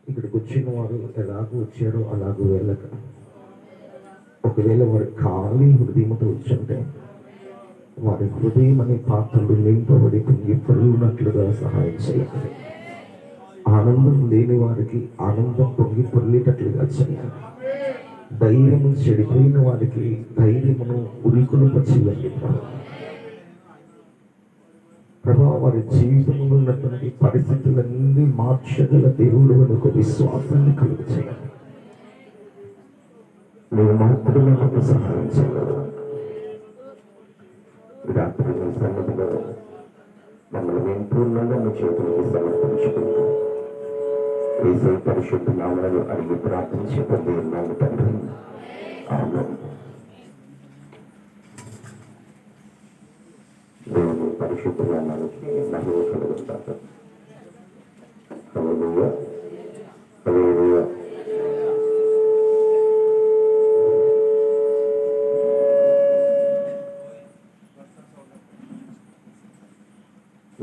ఇక్కడికి వచ్చిన వారు ఎలాగో వచ్చారో అలాగూ వెళ్ళక, ఒకవేళ వారి ఖాళీ హృదయంతో వచ్చుంటే వారి హృదయం అనే పాత్రలు నింపబడి పొంగి పొర్లునట్లుగా సహాయం చేయాలి. ఆనందం లేని వారికి ఆనందం పొంగి పొర్లేటట్లుగా చేయాలి. ధైర్యము చెడిపోయిన వారికి ధైర్యమును ఉరికొలుపచేయాలి. ప్రభా, వారి జీవితంలో ఉన్నటువంటి పరిస్థితులన్నీ మార్చగల దేవుడు మనకు విశ్వాసాన్ని కలుగు చేయాలి. నువ్వు మాత్రమే నాకు సహాయం చేయగలవు. రాత్రి నీ సన్నిధిలో మమ్మల్ని మేము పూర్ణంగా మీ చేతులకి సమర్పించుకుంటూ యేసు పరిశుద్ధ నామములో అడిగి ప్రార్థించి పొంది ఉన్నాము తండ్రి. ఆమేన్. దేవుని పరిశుద్ధ నామానికి మహిమ కలుగుతారు. హల్లెలూయా, హల్లెలూయా.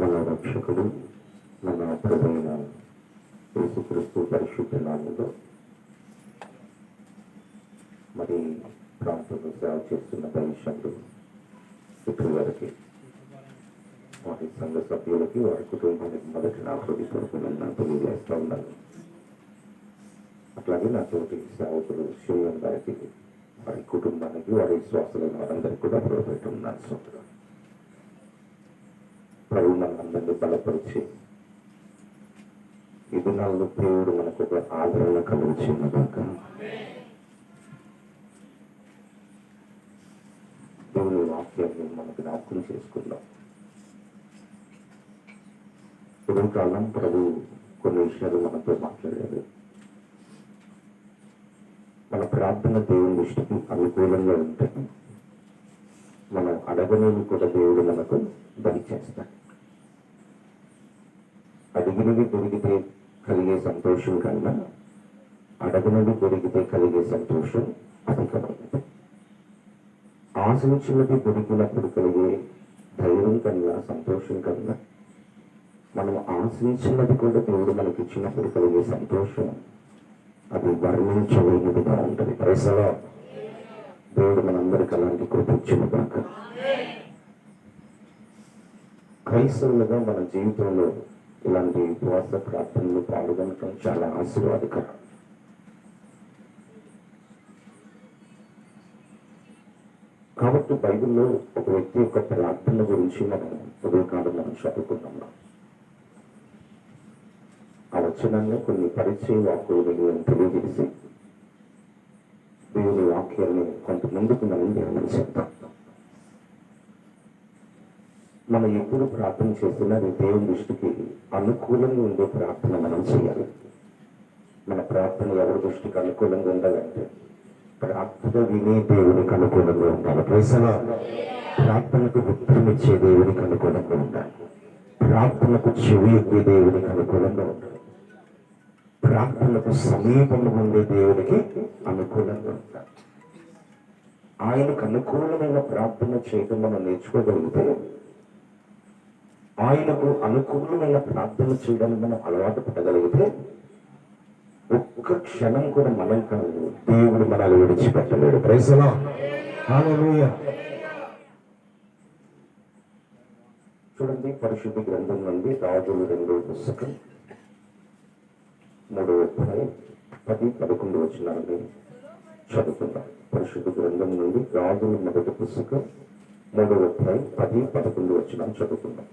మన రక్షకుడు మన ప్రభువైన యేసుక్రీస్తు పరిశుద్ధ నామములో మరి ప్రాంతంలో సేవ చేస్తున్న దైవజనులు ఇటు వారికి, వారి సంఘ సభ్యులకి, వారి కుటుంబానికి మొదటి నా హృదయపూర్వకంగా తెలియజేస్తూ ఉన్నాను. అట్లాగే నా తోటి సేవకులు శ్రీయన్ గారికి, వారి కుటుంబానికి, వారి విశ్వాసులైన వారందరికీ కూడా ప్రభుత్వం సొంతగా ప్రభు మనందరినీ బలపరిచి ఈ దినాల్లో దేవుడు మనకు ఒక ఆదరణ కలుగుచున్నదాక దేవుని వాక్యాన్ని మనకు జ్ఞాపకం చేసుకుందాం. ఉదయం కాలం ప్రభు కొన్ని విషయాలు మనతో మాట్లాడారు. మన ప్రార్థన దేవుని దృష్టికి అనుకూలంగా ఉంటే మనం అడగనేవి కూడా దేవుడు మనకు దయచేస్తాడు. అడిగినవి దొరికితే కలిగే సంతోషం కన్నా అడగనవి దొరికితే కలిగే సంతోషం అధికమైనది. ఆశించినది దొరికినప్పుడు కలిగే ధైర్యం కన్నా, సంతోషం కన్నా, మనం ఆశించినది కూడా దేవుడు మనకి ఇచ్చినప్పుడు కలిగే సంతోషం అది వర్ణించలేనిదిగా ఉంటుంది. పరిసరా దేవుడు మనందరికీ అలాంటి కృప ఇచ్చిన కాక క్రైస్తవులుగా మన జీవితంలో ఇలాంటి ఉపవాస ప్రార్థనలు పాల్గొనడం చాలా ఆశీర్వాదకరం. కాబట్టి బైబిల్లో ఒక వ్యక్తి యొక్క ప్రార్థన గురించి మనం ఉదయకాలం మనం చదువుకున్నాం. ఆ వచనంలో కొన్ని పరిచయ వాక్కులు తెలియజేసి దేవుని వాక్యాన్ని కొంత ముందుకు మనం ధ్యానం చేద్దాం. మనం ఎప్పుడు ప్రార్థన చేసినా అది దేవుని దృష్టికి అనుకూలంగా ఉండే ప్రార్థన మనం చేయాలి. మన ప్రార్థన ఎవరి దృష్టికి అనుకూలంగా ఉండాలంటే ప్రార్థన వినే దేవునికి అనుకూలంగా ఉండాలి. ప్రజల ప్రార్థనకు ఉత్తరం ఇచ్చే దేవునికి అనుకూలంగా ఉండాలి. ప్రార్థనకు చెవి ఎక్కే దేవునికి అనుకూలంగా ఉండాలి. ప్రార్థనకు సమీపంలో ఉండే దేవునికి అనుకూలంగా ఉండాలి. ఆయనకు అనుకూలమైన ప్రార్థన చేయడం మనం నేర్చుకోగలిగితే, ఆయనకు అనుకూలమైన ప్రార్థన చేయడానికి మనం అలవాటు పడగలిగితే ఒక్క క్షణం కూడా మనం కాదు, దేవుడు మనల్ని విడిచిపెట్టలేడు. Praise the Lord. హల్లెలూయా. చూడండి, పరిశుద్ధ గ్రంథం నుండి రాజులు 2వ పుస్తకం 3వ అధ్యాయం 10-11 వచనాలని చదువుకుందాం. పరిశుద్ధ గ్రంథం నుండి రాజుల మొదటి పుస్తకం 3వ అధ్యాయం 10-11 వచనాలు చదువుకుందాం.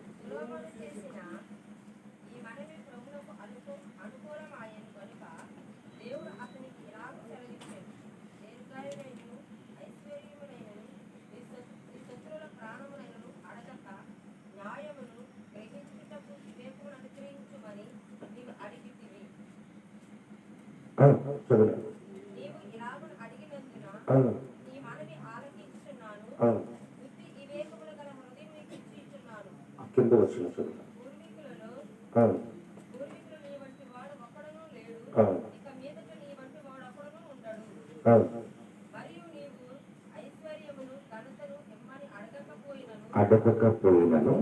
కింద వచ్చిన అడగకపోయినను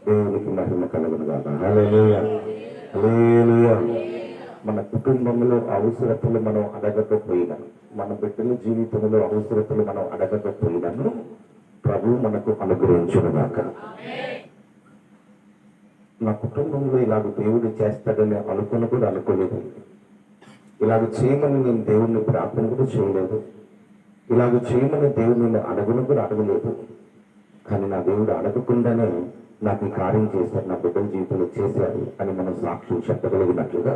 దేవునికి మహిమ కలుగును గాక. హల్లెలూయా. హల్లెలూయా. మన కుటుంబంలో అవసరతలు మనం అడగకపోయినా, మన బిడ్డల జీవితంలో అవసరతలు మనం అడగకపోయినాను ప్రభు మనకు అనుగ్రహించుగాక. నా కుటుంబంలో ఇలాగ దేవుడు చేస్తాడని అనుకుని కూడా అనుకోలేదు. ఇలాగ చేయమని నేను దేవుణ్ణి ప్రార్థన కూడా చేయలేదు. ఇలాగ చేయమని దేవుడిని నేను అడగను కూడా అడగలేదు. కానీ నా దేవుడు అడగకుండానే నాకు ఈ కార్యం చేశారు, నా బిడ్డల జీవితంలో చేశారు అని మనం సాక్ష్యం చెప్పగలిగినట్లుగా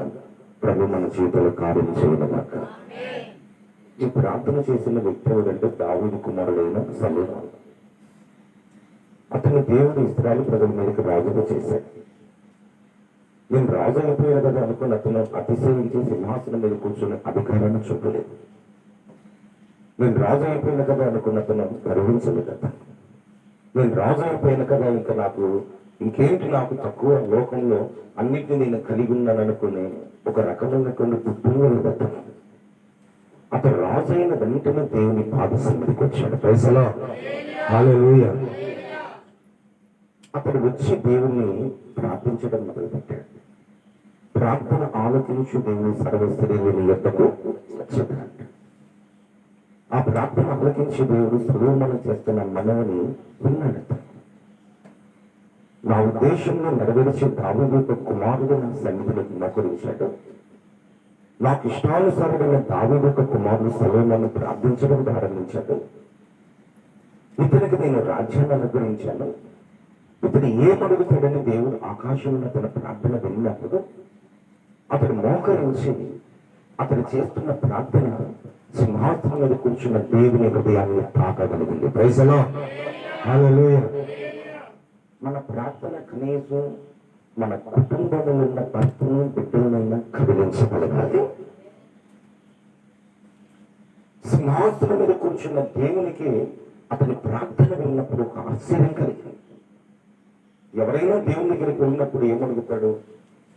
ప్రభు మన జీవితంలో కార్యం చేయగాక. ఈ ప్రార్థన చేసిన వ్యక్తి ఎవరంటే దావీదు కుమారుడైన సొలొమోను. అతని దేవుడు ఇశ్రాయేలు ప్రజల మీదకి రాజుగా చేశాడు. నేను రాజు అయిపోయాను కదా అనుకుని అతను అతిశయించి సింహాసనం మీద కూర్చొని అధికారాన్ని చూపలేదు. నేను రాజు అయిపోయిన కదా అనుకున్న అతను గర్వించలేదు. నేను రాజు అయిపోయిన కదా ఇంకా నాకు ఇంకేంటి, నాకు తక్కువ, లోకంలో అన్నిటిని నేను కలిగి ఉన్నాను అనుకుని ఒక రకమైనటువంటి గుర్తులేదు. అతను రాజు అయిన వెంటనే దేవుని పాద సన్నిధికి వచ్చాడు. పైసలో హల్లెలూయా. అతడు వచ్చి దేవుణ్ణి ప్రార్థించడం మొదలుపెట్టాడు. ప్రార్థన ఆలోచించి దేవుని సర్వశరీరుని యొద్దకు వచ్చాడు. ఆ ప్రార్థన ఆలోచించి దేవుడు సొలొమోను చేస్తున్న మనవిని విన్నాడు. నా ఉద్దేశంలో నెరవేర్చి దావీదు యొక్క కుమారుడు నా సన్నిధిలోకి మోకరించాడు. నాకు ఇష్టానుసారమైన దావీదు యొక్క కుమారుడు సొలొమోను ప్రార్థించడం ప్రారంభించాడు. ఇతనికి నేను రాజ్యాన్ని అనుగ్రహించాను. ఇతడు ఏమడుగుతాడని దేవుడు ఆకాశంలో తన ప్రార్థన విన్నప్పుడు అతడు మోకరించి అతడు చేస్తున్న ప్రార్థన సింహాసనం మీద కూర్చున్న దేవుని హృదయాన్ని తాకగలిగింది. Praise the Lord. హల్లెలూయా. మన ప్రార్థన కనీసం మన కుటుంబంలో ఉన్న భర్తను బిడ్డలనైనా కదిలించగలగాలి. సింహాసనం మీద కూర్చున్న దేవునికి అతని ప్రార్థన విన్నప్పుడు ఒక ఆశ్చర్యం కలిగింది. ఎవరైనా దేవుని దగ్గరికి వెళ్ళినప్పుడు ఏమడుగుతాడు?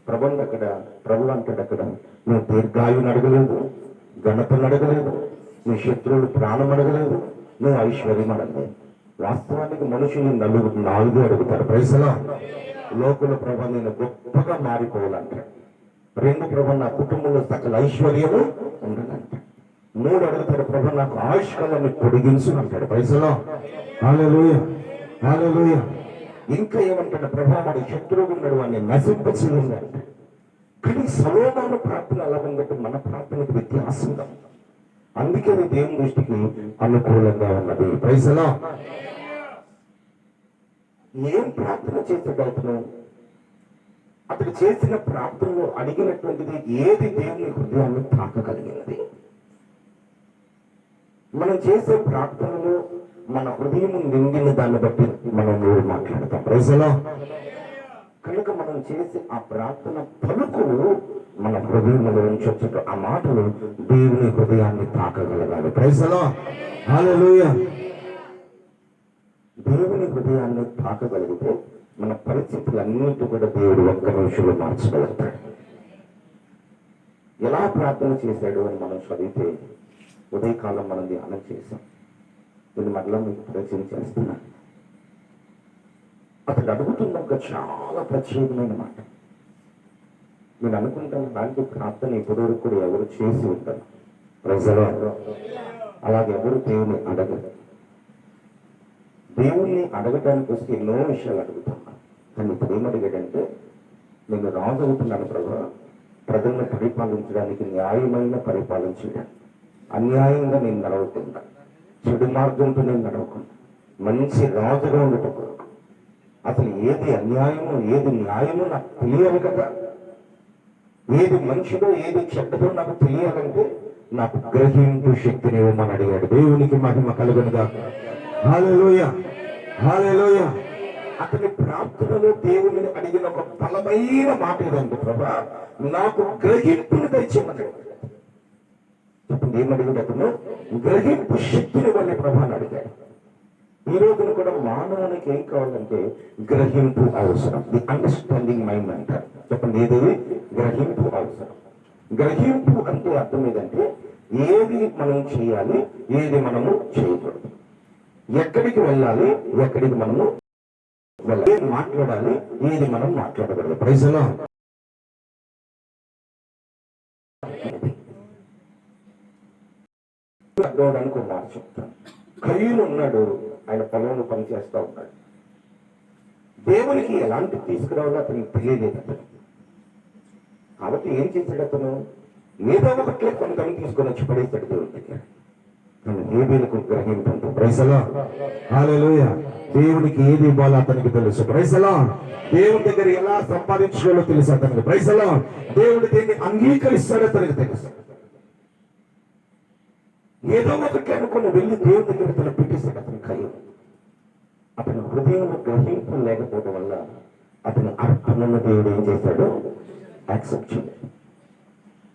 ప్రభు అక్కడ, ప్రభు అంటాడు అక్కడ, నువ్వు దీర్ఘాయుని అడగలేదు, ఘనతను అడగలేదు, నీ శత్రువులు ప్రాణం అడగలేదు, నువ్వు ఐశ్వర్యం అడగలేదు. వాస్తవానికి మనుషులు నాలుగు అడుగుతారు. Praise the Lord. లోకుల ప్రభు నేను గొప్పగా మారిపోవాలంటాడు. రెండు, ప్రభు నా కుటుంబంలో సకల ఐశ్వర్యము ఉండాలంటాడు. మూడు అడుగుతాడు, ప్రభు నాకు ఆయుష్కాలాన్ని పొడిగించు అంటాడు. Praise the Lord. హల్లెలూయా. హల్లెలూయా. ఇంకా ఏమంటాడు? ప్రభా వాడి శత్రువు ఉన్నాడు, వాడిని నశింపచేయండి. కానీ సొలొమోను ప్రార్థన అలా ఉందంటే మన ప్రార్థనకు వ్యత్యాసంగా ఉంది. అందుకే అది దేవుని దృష్టికి అనుకూలంగా ఉన్నది. Praise the Lord. ఏం ప్రార్థన చేశాడు అతను? అతడు చేసిన ప్రార్థనలో అడిగినటువంటిది ఏది దేవుని హృదయాన్ని తాకగలిగినది? మనం చేసే ప్రార్థనలో మన హృదయం నిండిన దాన్ని బట్టి మనం మాట్లాడతాం. Praise the Lord. కనుక మనం చేసే ఆ ప్రార్థన పలుకు మన హృదయంలో ఉంచొచ్చు. ఆ మాటలు దేవుని హృదయాన్ని తాకగలగాలి. Praise the Lord. హల్లెలూయా. దేవుని హృదయాన్ని తాకగలిగితే మన పరిస్థితులన్నిటి కూడా దేవుడు ఒక్క నిమిషంలో మార్చగలుగుతాడు. ఎలా ప్రార్థన చేశాడు అని మనం చదివితే ఉదయకాలం మనం ధ్యానం చేశాం. దీన్ని మరలా మీకు పరిచయం చేస్తున్నాను. అతడు అడుగుతున్న ఒక చాలా ప్రత్యేకమైన మాట. నేను అనుకుంటాను దానికి ప్రార్థన ఇప్పటివరకు కూడా ఎవరు చేసి ఉంటారు. ప్రజలు అలాగే ఎవరు దేవుని అడగరు. దేవుణ్ణి అడగటానికి వస్తే ఎన్నో విషయాలు అడుగుతున్నాను. కానీ ఇప్పుడు ఏమడిగాడంటే, నేను రాజు అవుతున్నాను ప్రభు, ప్రజలను పరిపాలించడానికి న్యాయమైన పరిపాలించడం, అన్యాయంగా నేను నడవకుండా, చెడు మార్గంతో నేను నడవకుండా మంచి రాజుగా ఉండటం కొరకు అసలు ఏది అన్యాయమో ఏది న్యాయమో నాకు తెలియాలి కదా. ఏది మంచిదో ఏది చెడ్డదో నాకు తెలియాలంటే నాకు గ్రహింపు శక్తిని ఇవ్వమని అడిగాడు. దేవునికి మహిమ కలుగునుగా. హల్లెలూయా. హల్లెలూయా. అతని ప్రార్థనలో దేవుని అడిగిన ఒక బలమైన మాట ఏదంటే, ప్రభా నాకు గ్రహింపుని తెచ్చిమన్నాడు. ఏమడిగాడు అతను? గ్రహింపు శక్తిని వల్ల ప్రభా అని అడిగాడు. ఈ రోజున కూడా మానవునికి ఏం కావాలంటే గ్రహింపు అవసరం. ది అండర్స్టాండింగ్ మైండ్ అంటారు. చెప్పండి, ఏది గ్రహింపు అవసరం. గ్రహింపు అంటే అర్థం ఏదంటే ఏది మనం చేయాలి, ఏది మనము చేయకూడదు, ఎక్కడికి వెళ్ళాలి, ఎక్కడికి మనము వెళ్ళాలి, మాట్లాడాలి, ఏది మనం మాట్లాడకూడదు. Praise the lord. అర్థవడానికి ఒక మాట చెప్తాను. కయ్యూను ఉన్నాడు, ఆయన పొలంలో పని చేస్తూ ఉన్నాడు. దేవునికి ఎలాంటి తీసుకురావాలో అతనికి తెలియలేదు అతను. కాబట్టి ఏం చేశాడు అతను? ఏదో ఒకట్లే కొంతమంది తీసుకొని వచ్చి పడేస్తాడు దేవుడి దగ్గర. హేబేలుకు గ్రహింపు. Praise Lord, hallelujah. దేవునికి ఏది ఇవ్వాలో అతనికి తెలుసు. Praise Lord. దేవుడి దగ్గర ఎలా సంపాదించుకోవాలో తెలుసు అతనికి. Praise Lord. దేవుడు దేన్ని అంగీకరిస్తాడో అతనికి తెలుసు. ఏదో ఒకటి అనుకుని వెళ్ళి దేవుడి దగ్గర తను పెట్టేశాడు అతను కయ్యూను. అతని హృదయంలో గ్రహింపు లేకపోవడం వల్ల అతని అర్పణను దేవుడు ఏం చేశాడు? యాక్సెప్ట్ చేయలేదు.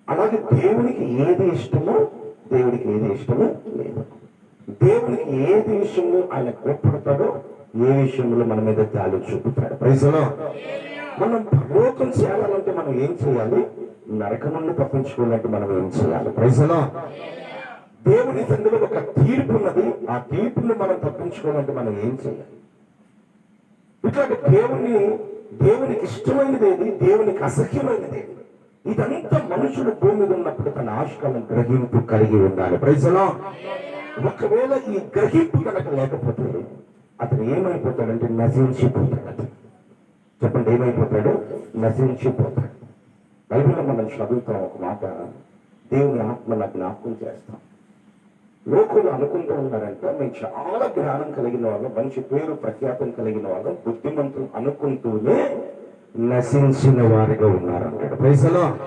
అలాగే దేవునికి ఏది ఇష్టమో దేవుడికి ఏది ఇష్టమో లేదు. దేవునికి ఏది విషయంలో ఆయన కోప్పడతాడో ఏ విషయంలో మన మీద జాలి చూపుతాడు. Praise lord. మనం పరలోకం చేయాలంటే మనం ఏం చేయాలి? నరకం నుండి తప్పించుకోవాలంటే మనం ఏం చేయాలి? Praise Lord. దేవుని సందులో ఒక తీర్పు ఉన్నది. ఆ తీర్పుని మనం తప్పించుకోవాలంటే మనం ఏం చేయాలి? ఇట్లాంటి దేవునికి ఇష్టమైనది ఏది, దేవునికి అసహ్యమైనది ఏది, ఇదంతా మనుషుడు భూమి మీద ఉన్నప్పుడు తన ఆశలను గ్రహింపు కలిగి ఉండాలి. Praise lord. ఒకవేళ ఈ గ్రహింపు కనుక లేకపోతే అతను ఏమైపోతాడంటే నశించిపోతాడు. అతను చెప్పండి, ఏమైపోతాడు? నశించిపోతాడు. బైబిల్లో మనం చదువుతాం ఒక మాట, దేవుని ఆత్మ నాకు జ్ఞాపకం చేస్తాం. లోకులు అనుకుంటూ ఉన్నారంటే మేము చాలా జ్ఞానం కలిగిన వాళ్ళం, మంచి పేరు ప్రఖ్యాతం కలిగిన వాళ్ళం, బుద్ధిమంతులు అనుకుంటూనే నశించిన వారిగా ఉన్నారంటాడు. Praise lord.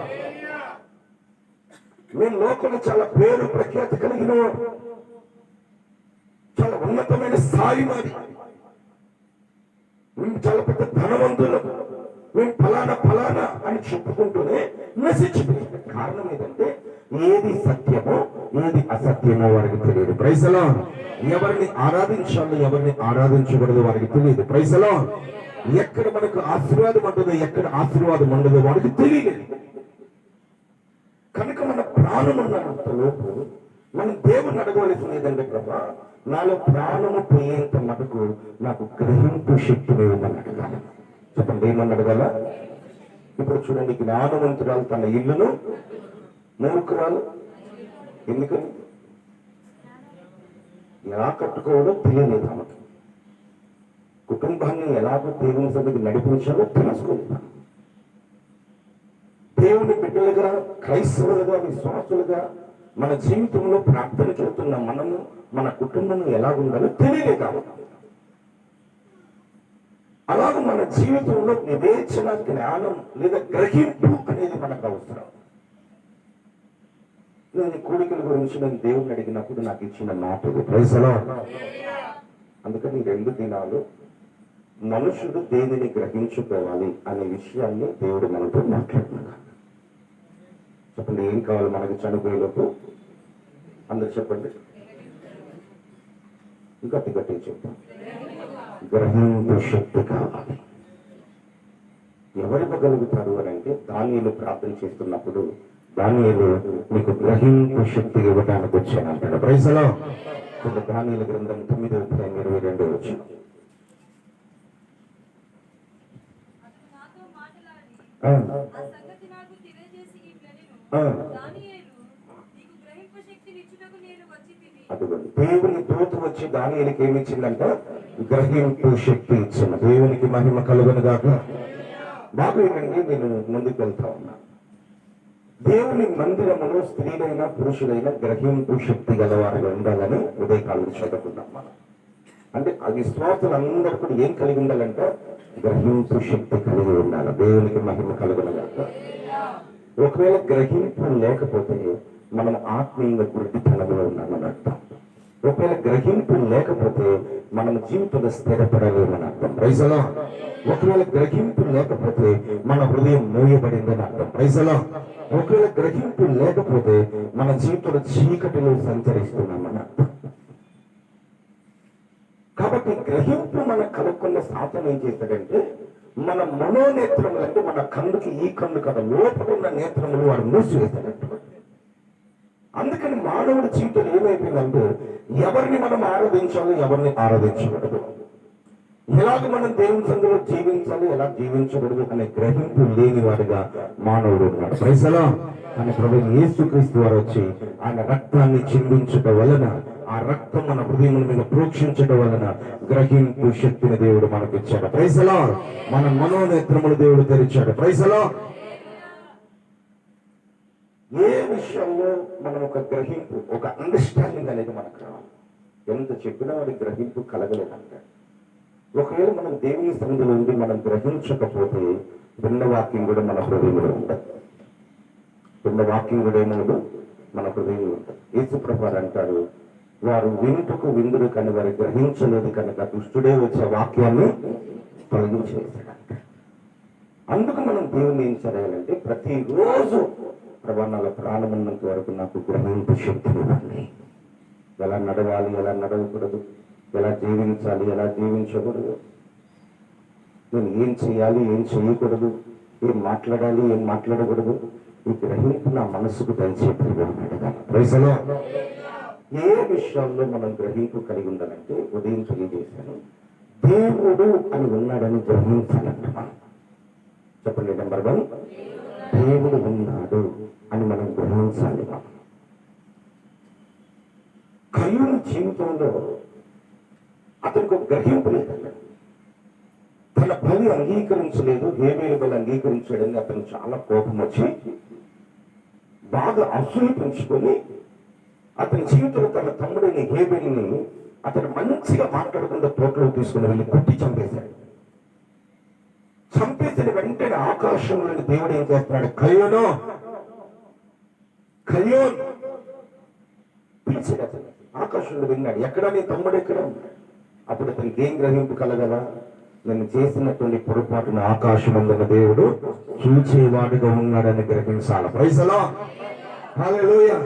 మేము లోకంలో చాలా పేరు ప్రఖ్యాతి కలిగిన వారు, చాలా ఉన్నతమైన స్థాయి మాది, మేము చాలా పెద్ద ధనవంతులు, మేము ఫలానా అని చెప్పుకుంటూనే నశించిపోయింది. కారణం ఏంటంటే ఏది సత్యమో ఏది అసత్యమో వారికి తెలియదు. Praise Lord. ఎవరిని ఆరాధించాలో ఎవరిని ఆరాధించకూడదు వారికి తెలియదు. Praise Lord. ఎక్కడ మనకు ఆశీర్వాదం ఉంటుందో ఎక్కడ ఆశీర్వాదం ఉండదో వారికి తెలియలేదు. కనుక మన ప్రాణం ఉన్నంత లోపు మనం దేవుని అడగవలసింది ఏదంటే, ప్రభా నాలో ప్రాణము పోయేంత మటుకు నాకు గ్రహింపు శక్తిని ఇవ్వమని అడగాలి. చెప్పండి, ఏమని అడగాల? ఇప్పుడు చూడండి, జ్ఞానవంతురాలు తన ఇల్లును, మూర్ఖురాలు ఎందుకని ఎలా కట్టుకోవాలో తెలియలేదు ఆమెకు. కుటుంబాన్ని ఎలాగో దేవుని సన్నిధికి నడిపించాలో తెలుసుకోలేదు. దేవుని బిడ్డలుగా, క్రైస్తవులుగా, విశ్వాసులుగా మన జీవితంలో ప్రార్థన చేస్తున్న మనము, మన కుటుంబం ఎలా ఉండాలో తెలియలేదు ఆమెకు. అలాగే మన జీవితంలో వివేచన, జ్ఞానం లేదా గ్రహింపు అనేది మనకు అవసరం. నేను కోరికల గురించి నేను దేవుడిని అడిగినప్పుడు నాకు ఇచ్చిన మాట ఇది. Praise the. అందుకని 2 దినాలు మనుషుడు దేనిని గ్రహించుకోవాలి అనే విషయాన్ని దేవుడు మనతో మాట్లాడుతున్నాడు. చెప్పండి, ఏం కావాలి మనకి చనిపోయేలోపు? అందరు చెప్పండి, గట్టి చెప్తాం. గ్రహింపు శక్తి కావాలి. ఎవరివ్వగలుగుతారు అని అంటే, దానియేలు ప్రార్థన చేస్తున్నప్పుడు దానియేలు మీకు గ్రహింపు శక్తి ఇవ్వడానికి వచ్చాను అంటాడు. Praise the. దానియేలు గ్రంథం 9:22 అటువంటి దేవుని దూత వచ్చి దానియేలుకి ఏమి ఇచ్చిందంట? గ్రహింపు శక్తి ఇచ్చింది. దేవునికి మహిమ కలుగును గాక. బాగా ఏంటంటే, నేను ముందుకు వెళ్తా ఉన్నా. దేవుని మందిరములో స్త్రీలైనా పురుషులైనా గ్రహింపు శక్తి గలవారిగా ఉండాలని ఉదయకాలం చదువుకున్నాం మనం. అంటే ఆ విశ్వాసులందరూ కూడా ఏం కలిగి ఉండాలంటే గ్రహింపు శక్తి కలిగి ఉండాలి. దేవునికి మహిమ కలుగును గాక. ఒకవేళ గ్రహింపు లేకపోతే మనం ఆత్మీయంగా గుడ్డితనంలో ఉన్నామని అర్థం. ఒకవేళ గ్రహింపు లేకపోతే మనం జీవితంలో స్థిరపడలేమని అర్థం. Praise lord. ఒకవేళ గ్రహింపు లేకపోతే మన హృదయం మూయబడిందని అర్థం. Praise lord. ఒకవేళ గ్రహింపు లేకపోతే మన జీవితంలో చీకటిలో సంచరిస్తున్నామని అర్థం. కాబట్టి గ్రహింపు మనకు కలుగుకున్న సాధన ఏం చేశాడంటే, మన మనోనేత్రములు అంటే మన కన్నుకి ఈ కన్ను కదా, లోపల ఉన్న నేత్రములు వాడు మూసివేశాడంట. అందుకని మానవుడి జీవితం ఏమైపోయిందంటే, ఎవరిని మనం ఆరాధించాలో ఎవరిని ఆరాధించకూడదు, ఎలాగ మనం దేవుని సందులో జీవించాలి, ఎలా జీవించకూడదు అనే గ్రహింపు లేని వాడిగా మానవుడు ఉన్నాడు. Praise the Lord. అని ప్రభు యేసుక్రీస్తు వారు వచ్చి ఆయన రక్తాన్ని చిందించడం వలన, ఆ రక్తం మన హృదయముల మీద ప్రోక్షించడం వలన గ్రహింపు శక్తిని దేవుడు మనకు ఇచ్చాడు. Praise the Lord. మన మనోనేత్రములు దేవుడు తెరిచాడు. Praise the lord. ఏ విషయంలో మనం ఒక గ్రహింపు, ఒక అండర్స్టాండింగ్ అనేది మనకు రావాలి. ఎంత చెప్పినా వాడి గ్రహింపు కలగలేదంటే, ఒకవేళ మనం దేవుని సన్నిధిలో ఉండి మనం గ్రహించకపోతే విన్న వాక్యం కూడా మన హృదయంలో ఉండదు. విన్న వాక్యం కూడా ఏమో మన హృదయంలో ఉంటుంది. యేసుప్రభు అంటారు, వారు వింటుకు విందుడు కానీ వారు గ్రహించలేదు కనుక దుష్టుడే వచ్చే వాక్యాన్ని తొలగించేశాడంట. అందుకు మనం దేవుని ఏం చేయాలంటే ప్రతిరోజు ప్రమాణాల ప్రాణం ఉన్నంత వరకు నాకు గ్రహింపు శక్తిని ఇవ్వండి. ఎలా నడవాలి, ఎలా నడవకూడదు, ఎలా జీవించాలి, ఎలా జీవించకూడదు, నేను ఏం చేయాలి, ఏం చేయకూడదు, ఏం మాట్లాడాలి, ఏం మాట్లాడకూడదు, ఈ గ్రహింపు నా మనసుకు దయచేసి అడగాలి. Praise the lord. ఏ విషయాల్లో మనం గ్రహింపు కలిగి ఉండాలంటే ఉదయం తెలియజేశాను, దేవుడు అని ఉన్నాడని గ్రహించాలంట. మనం చెప్పండి, నెంబర్ 1, దేవుడు ఉన్నాడు అని మనం గ్రహించాలి. మనం కయ్యూను జీవితంలో అతనికి ఒక గ్రహింపు లేదండి. తన బలి అంగీకరించలేదు, హేబేలు బలి అంగీకరించడని అతను చాలా కోపం వచ్చి బాగా అసూయ పెంచుకొని అతని జీవితంలో తన తమ్ముడిని హేబేలుని అతను మంచిగా మాట్లాడకుండా తోటలో తీసుకుని వెళ్ళి కొట్టి చంపేశాడు. చంపేసిన వెంటనే ఆకాశంలోని దేవుడు ఏం చేస్తున్నాడు, కయ్యూను కయ్యూను పిలిచాడు. అతను ఆకాశంలో విన్నాడు, ఎక్కడ నీ తమ్ముడు ఎక్కడ? అప్పుడు అతనికి ఏం గ్రహింపు కలగదా, నేను చేసినటువంటి పొరపాటును ఆకాశమందున దేవుడు చూచేవాడుగా ఉన్నాడని గ్రహించాలి. Praise the Lord. హల్లెలూయా.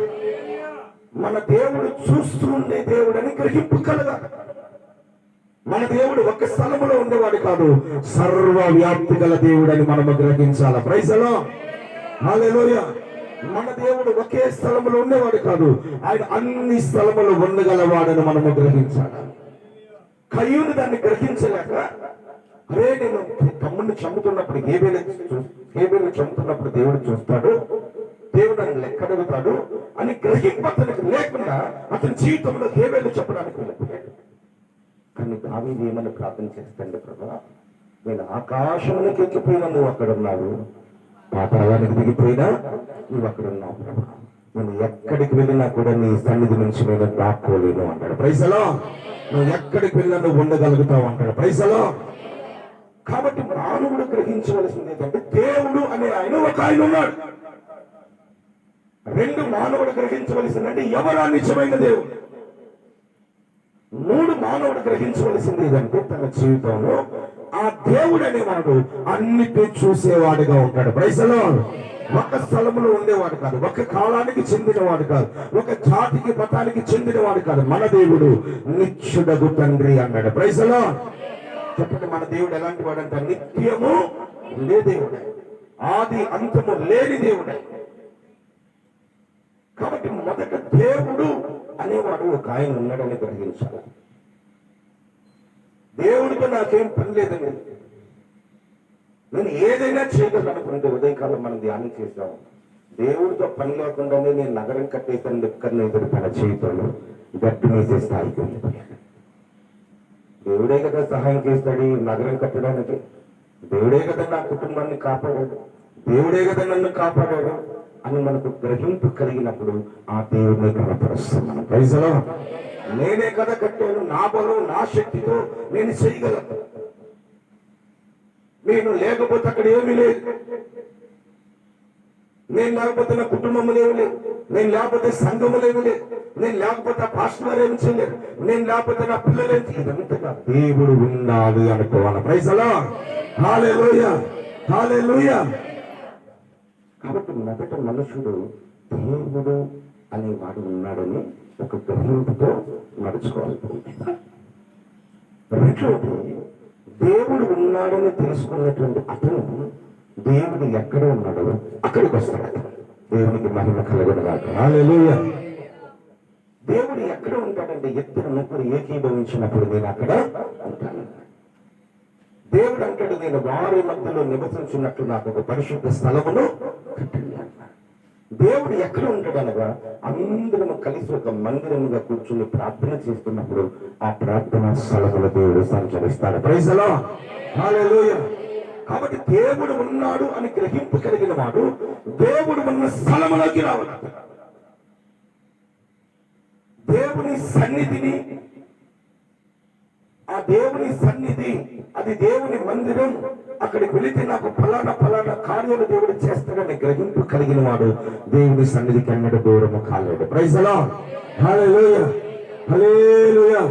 మన దేవుడు చూస్తూ ఉండే దేవుడు అని గ్రహింపు కలగాలి. మన దేవుడు ఒక స్థలములో ఉండేవాడు కాదు, సర్వవ్యాప్తి గల దేవుడు అని మనము గ్రహించాలి. Praise the Lord. హల్లెలూయా. మన దేవుడు ఒకే స్థలములో ఉండేవాడు కాదు, ఆయన అన్ని స్థలములు ఉండగలవాడని మనము గ్రహించాలి. కయ్యూను దాన్ని గ్రహించలేక, అరే నేను తమ్ముడిని చంపుతున్నప్పుడు హేబేలు చంపుతున్నప్పుడు దేవుడు చూస్తాడు, దేవుడు నన్ను లెక్కడుగుతాడు అని గ్రహింపు అతనికి లేకుండా అతని జీవితంలో హేబేలు చెప్పడానికి వెళ్ళిపోయాడు. కానీ దావీదు ఏమని ప్రార్థన చేస్తాడు, ప్రభా నేను ఆకాశంలోకి ఎక్కిపోయినా నువ్వు అక్కడ ఉన్నావు, పాతాళానికి దిగిపోయినా నువ్వు అక్కడ ఉన్నావు ప్రభా, నేను ఎక్కడికి వెళ్ళినా కూడా నీ సన్నిధి నుంచి నేను దాక్కోలేను అంటాడు. Praise the Lord. నువ్వు ఎక్కడికి వెళ్ళినా నువ్వు ఉండగలుగుతావు అంటాడు. Praise the Lord. కాబట్టి మానవుడు గ్రహించవలసింది ఏంటంటే దేవుడు అనే ఆయన ఒక ఆయన ఉన్నాడు. 2 మానవుడు గ్రహించవలసిందంటే ఎవరా నిజమైన దేవుడు. 3 మానవుడు గ్రహించవలసింది ఏదంటే తన జీవితంలో ఆ దేవుడు అనేవాడు అన్నిటి చూసేవాడుగా ఉంటాడు. Praise the Lord. ఒక స్థలంలో ఉండేవాడు కాదు, ఒక కాలానికి చెందినవాడు కాదు, ఒక జాతికి మతానికి చెందినవాడు కాదు. మన దేవుడు నిత్యుడగు తండ్రి అన్నాడు. Praise the Lord. చెప్పండి, మన దేవుడు ఎలాంటి వాడు అంటే నిత్యము ఉండే దేవుడే, ఆది అంతము లేని దేవుడే. కాబట్టి మొదట దేవుడు అనేవాడు ఒక ఆయన ఉన్నాడని గ్రహించాలి. దేవుడితో నాకేం పని లేదండి, నేను ఏదైనా చేయగలను అనుకుంటే ఉదయకాలం మనం ధ్యానం చేస్తాము. దేవుడితో పని లేకుండానే నేను నగరం కట్టేసాను లెక్కను ఎదురు తన చేతులు గట్టి వేసే స్థాయికి వెళ్ళిపోయాను. దేవుడే కదా సహాయం చేస్తాడు ఈ నగరం కట్టడానికి, దేవుడే కదా నా కుటుంబాన్ని కాపాడాడు, దేవుడే కదా నన్ను కాపాడాడు అని మనకు గ్రహింపు కలిగినప్పుడు ఆ దేవుడిని కనపరుస్తున్నాను. Praise the lord. నేనే కదా కట్టాను, నా బలం నా శక్తితో నేను చేయగలను, నేను లేకపోతే అక్కడ ఏమీ లేదు, నేను లేకపోతే నా కుటుంబం ఏమి లేదు, నేను లేకపోతే సంఘములు ఏమి లేదు, నేను లేకపోతే పాస్టర్ ఏమి చేయలేదు, నేను లేకపోతే నా పిల్లలు ఏమి చేయలేదు. దేవుడు ఉన్నాడు అనుకోవాలి. Praise the Lord. హల్లెలూయా. హల్లెలూయా. కాబట్టి మొదట మనుషుడు దేవుడు అనేవాడు ఉన్నాడని ఒక గ్రహింపుతో నడుచుకోవాలి. రెండోది, దేవుడు ఉన్నాడని తెలుసుకున్నటువంటి అతను దేవుడు ఎక్కడ ఉన్నాడో అక్కడికి వస్తాడు. దేవునికి మహిమ కలుగునుగాక. హల్లెలూయా. దేవుడు ఎక్కడ ఉంటాడంటే 2 ముగ్గురు ఏకీభవించినప్పుడు నేను అక్కడ ఉంటాను. దేవుడు అంటాడు, నేను వారి మధ్యలో నివసించినట్లు నాకు ఒక పరిశుద్ధ స్థలమును కట్టండి అన్నాడు. దేవుడు ఎక్కడ ఉంటాడు అనగా, అందరము కలిసి ఒక మందిరముగా కూర్చుని ప్రార్థన చేస్తున్నప్పుడు ఆ ప్రార్థనా స్థలములో దేవుడు సంచరిస్తాడు. Praise the Lord. హల్లెలూయా. కాబట్టి దేవుడు ఉన్నాడు అని గ్రహింపు కలిగిన వాడు దేవుడు ఉన్న స్థలములోకి రావాలి. దేవుని సన్నిధిని, ఆ దేవుని సన్నిధి అది దేవుని మందిరం, అక్కడికి వెళితే నాకు ఫలానా ఫలానా కార్యాలు దేవుడు చేస్తాడని గ్రహింపు కలిగిన వాడు దేవుని సన్నిధికి అన్నడు దూరము కాలేడు. Praise the Lord. హల్లెలూయా. హల్లెలూయా.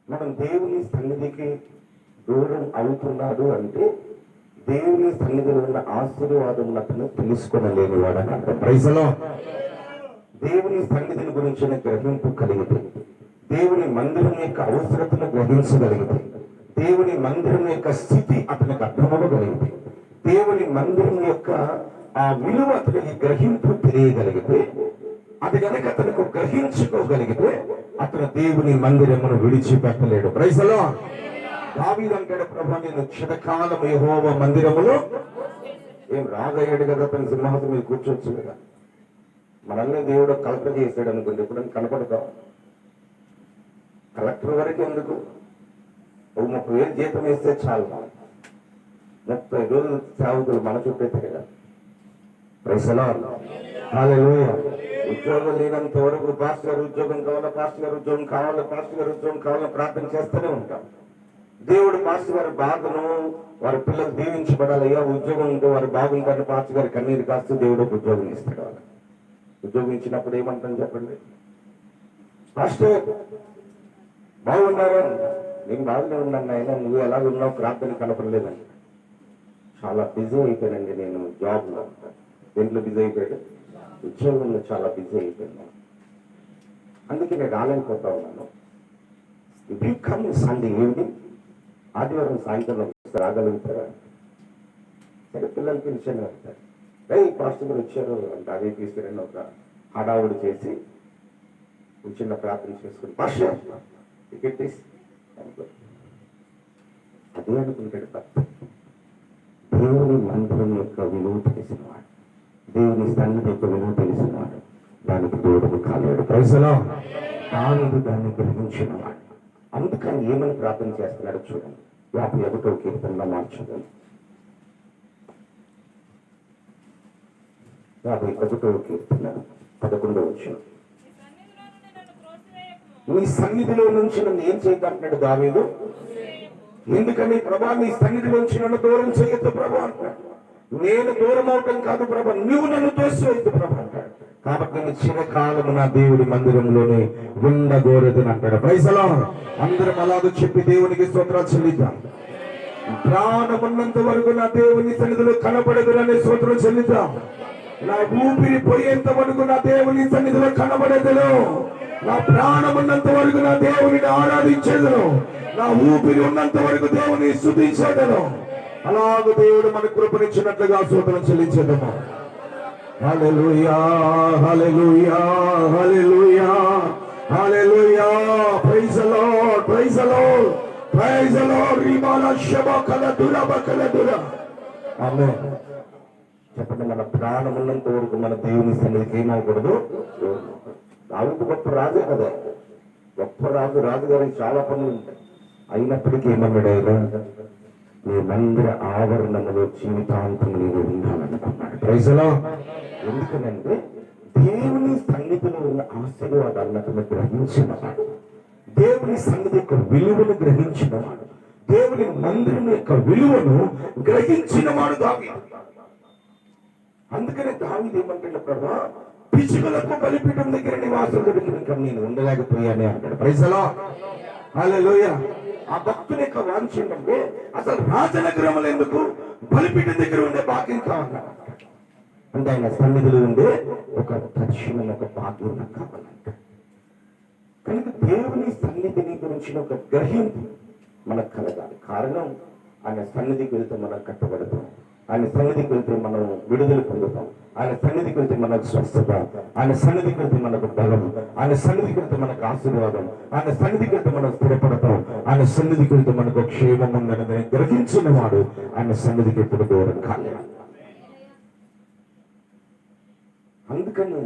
మనం దేవుని సన్నిధికి దూరం అవుతున్నాడు అంటే దేవుని సన్నిధిలో ఉన్న ఆశీర్వాదములను తెలుసుకొనలేని వాడని అర్థం. Praise the Lord. దేవుని సన్నిధిని గురించిన గ్రహింపు కలిగితే, దేవుని మందిరం యొక్క అవసరతను గ్రహించగలిగితే, దేవుని మందిరం యొక్క స్థితి అతనికి అర్థమవ్వగలిగితే, దేవుని మందిరం యొక్క ఆ విలువ అతనికి గ్రహింపు తెలియగలిగితే, అది కనుక అతనికి గ్రహించుకోగలిగితే అతను దేవుని మందిరమును విడిచిపెట్టలేడు. Praise the Lord. దావీదు అంటాడు, ప్రభు నేను చిరకాలం యెహోవా మందిరములో ఏం రాగయ్యాడు కదా, అతని సింహాసనం మీద కూర్చోవచ్చు కదా. మనల్ని దేవుడు కలెక్టర్ చేశాడు అనుకోండి, ఎప్పుడైనా కనపడతాం. కలెక్టర్ వరకు ఎందుకు, 30,000 జీతం వేస్తే చాలు. 30 రోజులు సేవకులు మన చుట్టూ తిరగాలి. Praise the Lord. హల్లెలూయా. ఉద్యోగం లేనంత వరకు పాస్టర్ గారు ఉద్యోగం కావాలా, పాస్టర్ గారు ఉద్యోగం కావాలా, పాస్టర్ గారు ఉద్యోగం కావాలని ప్రార్థన చేస్తూనే ఉంటాం. దేవుడు పాస్టర్ గారి బాధను, వారి పిల్లలు దీవించబడాలయ్యా, ఉద్యోగం ఉంటే వారు బాగుంటారని పాస్టర్ గారి కన్నీరు కాస్తూ దేవుడు ఒక ఉద్యోగం ఇస్తాడు. వాళ్ళకి ఉద్యోగం ఇచ్చినప్పుడు ఏమంటాను చెప్పండి, పాస్టర్ బాగున్నారా, నేను బాగానే ఉన్నాను ఆయన, నువ్వు ఎలా ఉన్నావు, ప్రార్థన కనపడలేదండి. చాలా బిజీ అయిపోయానండి నేను జాబ్లో. దేంట్లో బిజీ అయిపోయాడు, ఉద్యోగంలో చాలా బిజీ అయిపోయాను, అందుకే నేను రాలేకపోతా ఉన్నాను. If you come Sunday evening, ఆదివారం సాయంత్రం రాగలుగుతారా? సరే, పిల్లలు పిలిచాను వెళ్తారు. పాస్టర్ గారు వచ్చారు అంటే అదే తీసుకురండి, ఒక హడావుడు చేసి చిన్న ప్రార్థన చేసుకుని పాస్టర్ టికెట్ తీసి అదే అనుకుంటాడు. దేవుని మందిరం యొక్క విలువ తెలిసినవాడు, దేవుని సన్నిధి యొక్క విలువ తెలిసినవాడు దానికి దూరం కాలేడు. Praise the Lord. దావీదు దాన్ని గ్రహించినవాడు. అందుకని ఏమని ప్రార్థన చేస్తున్నాడు చూడండి. 51వ కీర్తనలో మార్చుదాం. 51వ కీర్తన 11వ వచనం. నీ సన్నిధిలో నుంచి నన్ను ఏం చేయకంటున్నాడు దావీదు. ఎందుకని ప్రభా, నీ సన్నిధిలో నుంచి నన్ను దూరం చేయొద్దు ప్రభా అంటాడు. నేను దూరం అవటం కాదు ప్రభా, నువ్వు నన్ను తోసివేయద్దు ప్రభా అంటాడు. కాబట్టి నేను చిరకాలము నా దేవుడి మందిరంలోనే ఉండగోరదని అంటాడు. Praise the Lord. అందరం అలాగ చెప్పి దేవునికి స్తోత్రాలు చెల్లిద్దాం. ప్రాణమున్నంత వరకు నా దేవుని సన్నిధిలో కనబడదురనే స్తోత్రం చెల్లిద్దాం. నా ఊపిరి పోయేంత వరకు నా దేవుని సన్నిధిలో కనబడేదను. నా ప్రాణం ఉన్నంత వరకు నా దేవుని ఆరాధించేదను. నా ఊపిరి ఉన్నంత వరకు దేవుని స్తుతించేదను. అలాగ దేవుడు మన కృపనిచ్చినట్లుగా స్తోత్రం చెల్లించేదము. హల్లెలూయా, హల్లెలూయా, హల్లెలూయా, హల్లెలూయా. Praise the Lord, praise the Lord, praise the Lord. రిమాల షబకల దురబకల దుర. ఆమేన్. చెప్పండి, మన ప్రాణం ఉన్నంత వరకు మన దేవుని సన్నిధికి ఏమవకూడదు. దావీదు గొప్ప రాజే కదా, గొప్ప రాజు, రాజుగారికి చాలా పనులు ఉంటాయి. అయినప్పటికీ ఏమన్నాడు ఆయన, నీ మందిర ఆవరణములో జీవితాంతం నేను ఉండాలనుకున్నాడు. Praise the lord. ఎందుకనంటే దేవుని సన్నిధిలో ఉన్న ఆశీర్వాదాలను అతను గ్రహించినవాడు, దేవుని సన్నిధి యొక్క విలువను గ్రహించినవాడు, దేవుని మందిరం యొక్క విలువను గ్రహించినవాడు దావీదు. అందుకనే దావీదు ఏమంటాడు, ప్రభా పిచ్చుకలకు బలిపీఠం దగ్గర నివాసం దొరికిన నేను ఉండలేకపోయానే అంటాడు. Praise the Lord. హల్లెలూయా. ఆ భక్తుని యొక్క వాంఛ ఏంటంటే అసలు రాజనగరములు ఎందుకు, బలిపీఠం దగ్గర ఉండే భాగ్యం కావాలన్నాడు. అంటే ఆయన సన్నిధిలో ఉండే ఒక దర్శనం, ఒక భాగ్యం కావాలంట. కనుక దేవుని సన్నిధిని గురించిన ఒక గ్రహింపు మనకు కలగాలి. కారణం ఆయన సన్నిధికి వెళితే మనం కట్టబడతాం, ఆయన సన్నిధికి వెళ్తే మనం విడుదల పొందుతాం. ఆయన సన్నిధికి వెళ్తే మనకు స్వస్థత, ఆయన సన్నిధికి వెళ్తే మనకు బలం, ఆయన సన్నిధికి వెళ్తే మనకు ఆశీర్వాదం, ఆయన సన్నిధికి వెళ్తే మనం స్థిరపడతాం, ఆయన సన్నిధికి వెళ్తే మనకు క్షేమం ఉందని గ్రహించిన వాడు ఆయన సన్నిధికి ఎప్పుడు దూరం కాలేదు. అందుకని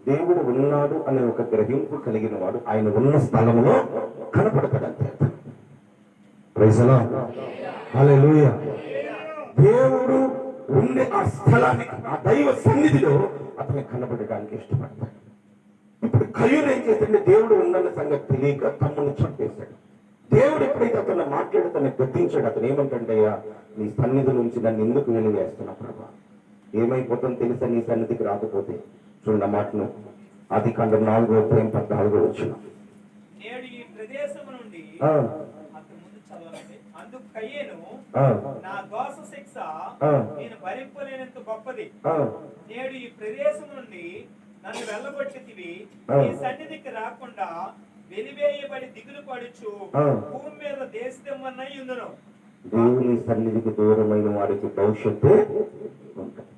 దేవుడు ఉన్నాడు అనే ఒక గ్రహింపు కలిగిన వాడు ఆయన ఉన్న స్థలంలో కనపడతాడంతే. Praise the Lord. హల్లెలూయా. దేవుడు ఉండే ఆ స్థలానికి, ఆ దైవ సన్నిధిలో అతను కనబడడానికి ఇష్టపడతాడు. ఇప్పుడు కయ్యూరు ఏం చేశాడంటే దేవుడు ఉన్న సంగతి తెలియక తమ్ముని చంపేశాడు. దేవుడు ఎప్పుడైతే అతను మాట్లాడి తను గద్దించాడు, అతను ఏమంటే, నీ సన్నిధి నుంచి నన్ను ఎందుకు వెలివేస్తున్నా ప్రభా, ఏమైపోతుందో తెలుసా నీ సన్నిధికి రాకపోతే. చూడండి మాటను, ఆదికాండం 4:14 వచ్చిన. నేడు ఈ ప్రదేశము నుండి అంతకుముందు చదవాలండి. అందుకు కయ్యేను, నా దోష శిక్ష నేను భరింపలేనంత గొప్పది. నేడు ఈ ప్రదేశం నుండి నన్ను వెళ్ళగొట్టితివి, నీ సన్నిధికి రాకుండా వెలివేయబడి దిగులు పడుచు భూమి మీద దేశమన్నై ఉండును. దేవుని సన్నిధికి దూరమైన వారికి భవిష్యత్తు ఉంటుంది.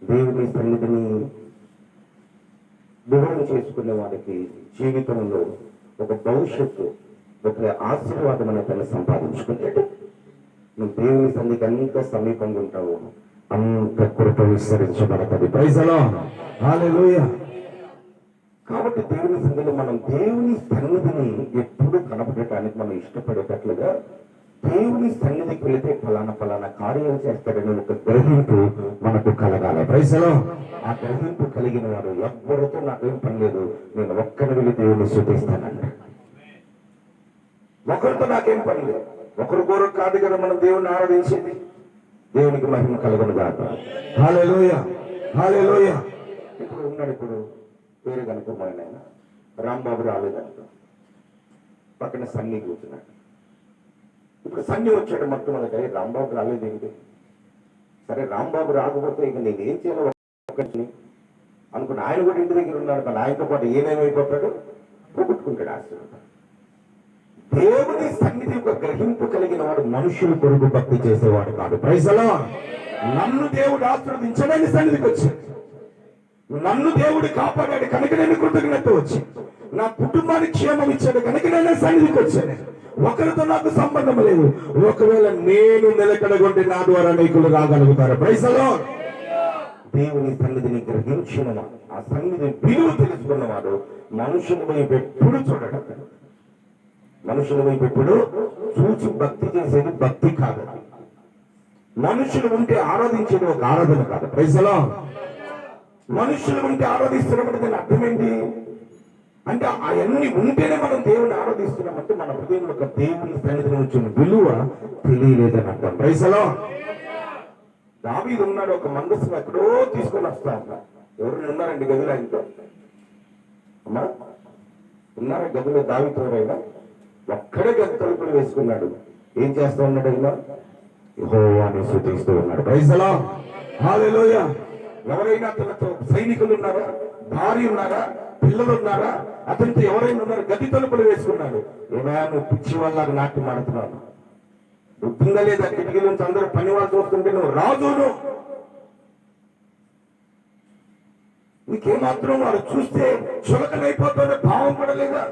దేవుని సన్నిధిని దూరం చేసుకునే వారికి జీవితంలో ఒక భవిష్యత్తు, ఒక ఆశీర్వాదం అనేది సంపాదించుకుంటాడు. నువ్వు దేవుని సన్నిధికి ఎంత సమీపంగా ఉంటావో అంత కృప విస్తరించబడతాది. Praise the Lord. హల్లెలూయా. కాబట్టి దేవుని సన్నిధిలో మనం దేవుని సన్నిధిని ఎప్పుడు కనపడటానికి మనం ఇష్టపడేటట్లుగా దేవుని సన్నిధికి వెళితే ఫలానా కార్యాలు చేస్తాడని ఒక గ్రహింపు మనకు కలగాలి. Praise the Lord. ఆ గ్రహింపు కలిగిన వాడు ఎవ్వరితో నాకేం పని లేదు, నేను ఒక్కని వెళ్ళి దేవుని స్తుతిస్తానండి. ఒకరితో నాకేం పని లేదు, ఒకరు కోరు కాదు కదా మనం దేవుని ఆరాధించేది. దేవునికి మహిమ కలుగును గాక. హల్లెలూయా. హల్లెలూయా. ఇప్పుడు ఉన్నాడు, ఇప్పుడు పేరు కనుక్కోమని ఆయన రాంబాబు రాలేదనుకో, పక్కన సన్నీ కూర్చున్నాడు. ఇప్పుడు సన్నీ వచ్చాడు మొట్టమొదట, రాంబాబు రాలేదేంటి, సరే రాంబాబు రాకపోతే ఇక నేను ఏం చేయాలో ఒకటి అనుకున్న. ఆయన కూడా ఇంటి దగ్గర ఉన్నాడు, కానీ ఆయనతో పాటు ఏమేమైపోతాడు, పోగొట్టుకుంటాడు ఆశీర్వాదం. దేవుని సన్నిధి ఒక గ్రహింపు కలిగిన వాడు మనుషులు కొరకు భక్తి చేసేవాడు కాదు. Praise the Lord. నన్ను దేవుడు ఆశీర్వదించడానికి సన్నిధికి వచ్చాడు, నన్ను దేవుడు కాపాడాడు కనుక నేను కృతజ్ఞత వచ్చి, నా కుటుంబానికి క్షేమం ఇచ్చాడు కనుక నేను సన్నిధికి వచ్చాను. ఒకరితో నాకు సంబంధం లేదు. ఒకవేళ నేను నిలకడగొంటే నా ద్వారా అనేకులు రాగలుగుతారు. Praise the Lord. దేవుని సన్నిధిని గ్రహించిన వాడు, ఆ సన్నిధి విలువ తెలుసుకున్నవాడు మనుషుల వైపు ఎప్పుడు చూడడం. మనుషుల వైపు ఎప్పుడు చూచి భక్తి చేసేది భక్తి కాదు. మనుషులు ఉంటే ఆరాధించేది ఒక ఆరాధన కాదు. Praise the Lord. మనుషులు ఉంటే ఆరాధిస్తున్నప్పుడు దాని అర్థం ఏంటి అంటే, అవన్నీ ఉంటేనే మనం దేవుని ఆరాధిస్తున్నామంటే మన హృదయంలో ఒక దేవుని సన్నిధిని వచ్చిన విలువ తెలియలేదని అర్థం. Praise the Lord. దావీదు ఉన్నాడు, ఒక మందస్సును ఎక్కడో తీసుకొని వస్తా ఉన్నారు. ఎవరైనా ఉన్నారండి గదిలో? ఆయనతో అమ్మా ఉన్నారా గదిలో? దావీదు ఎవరైనా? ఒక్కడే గది తలుపులు వేసుకున్నాడు. ఏం చేస్తా ఉన్నాడు? అయినా యెహోవాని స్తుతిస్తూ ఉన్నాడు. Praise the Lord. హల్లెలూయా. ఎవరైనా అతనితో సైనికులు ఉన్నారా, భార్య ఉన్నారా, పిల్లలు ఉన్నారా, అతనితో ఎవరైనా ఉన్నారు? గది తలుపులు వేసుకున్నాడు. ఏమైనా నువ్వు పిచ్చి వాళ్ళకి నాట్యం ఆడుతున్నావు, బుద్ధింగా లేదా? కిటికీ నుంచి అందరూ పని వాళ్ళు చూస్తుంటే నువ్వు రాజును, నీకేమాత్రం వాడు చూస్తే చులకనైపోతాడే భావం కూడా లేదా?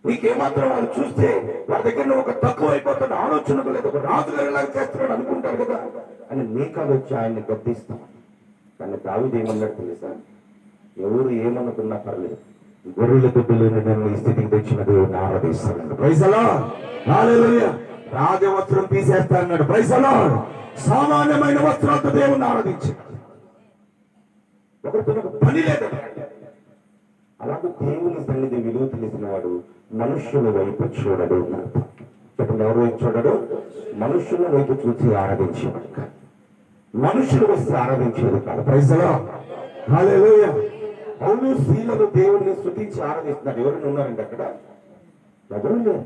నీకేమాత్రం వాడు చూస్తే వాడి దగ్గర నువ్వు ఒక తక్కువ అయిపోతాడు ఆలోచన లేదు. ఒక రాజు గారిలాగా చేస్తున్నాడు అనుకుంటారు కదా అని నీకాలు వచ్చి ఆయన్ని గద్దిస్తాం. కానీ దావీదు ఏమన్నాడు తెలుసా? ఎవరు ఏమనుకున్నా పర్లేదు, గొర్రెల దుడ్డులు నన్ను ఈ స్థితికి తెచ్చిన దేవుడిని ఆరాధిస్తాను. Praise the Lord. హల్లెలూయా. రాజవస్త్రం తీసేస్తా అన్నాడు. Praise the Lord. సామాన్యమైన వస్త్రాలతో దేవుణ్ణి ఆరాధించాడు. ఒకరితో నాకు పని లేదు. అలాగే దేవుని సన్నిధి విలువ తెలిసిన వాడు మనుష్యుల వైపు చూడడు. చెప్పండి, ఎవరు వైపు చూడడు? మనుష్యుల వైపు చూసి ఆరాధించేవాడు కాదు, మనుషులు వస్తే ఆరాధించేది కాదు. Praise the Lord. హల్లెలూయా. పౌలు శీలను దేవుడిని స్తుతించి ఆరాధిస్తున్నారు. ఎవరైనా ఉన్నారండి అక్కడ? ఎవరు లేరు.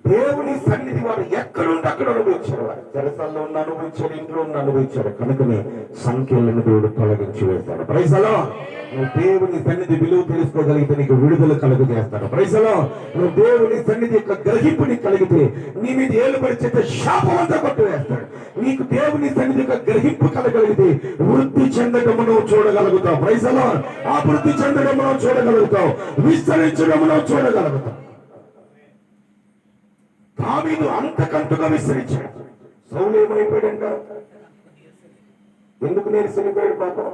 దేవుని సన్నిధి వారు ఎక్కడుండి అక్కడ అనుభవించారు. వారు చెరసాల్లో ఉన్న అనుభవించారు, ఇంట్లో ఉన్న అనుభవించారు. కనుకనే సంఖ్యలను దేవుడు తొలగించి వేస్తాడు. Praise the Lord. నువ్వు దేవుని సన్నిధి విలువ తెలుసుకోగలిగితే నీకు విడుదల కలుగు చేస్తాడు. Praise the Lord. నువ్వు దేవుని సన్నిధి యొక్క గ్రహింపుని కలిగితే నీ మీద ఏలుబడిచేస్తే శాపం అంతా కొట్టివేస్తాడు. నీకు దేవుని సన్నిధి యొక్క గ్రహింపు కలగలిగితే వృద్ధి చెందడము నువ్వు చూడగలుగుతావు. Praise the Lord. ఆ వృద్ధి చెందడము నువ్వు చూడగలుగుతావు, విస్తరించడము నువ్వు చూడగలుగుతావు. దావీదు అంతకంతగా విస్తరించాడు. సౌలు ఏమైపోయాడంట? ఎందుకు నేను చనిపోయాడు పాపం?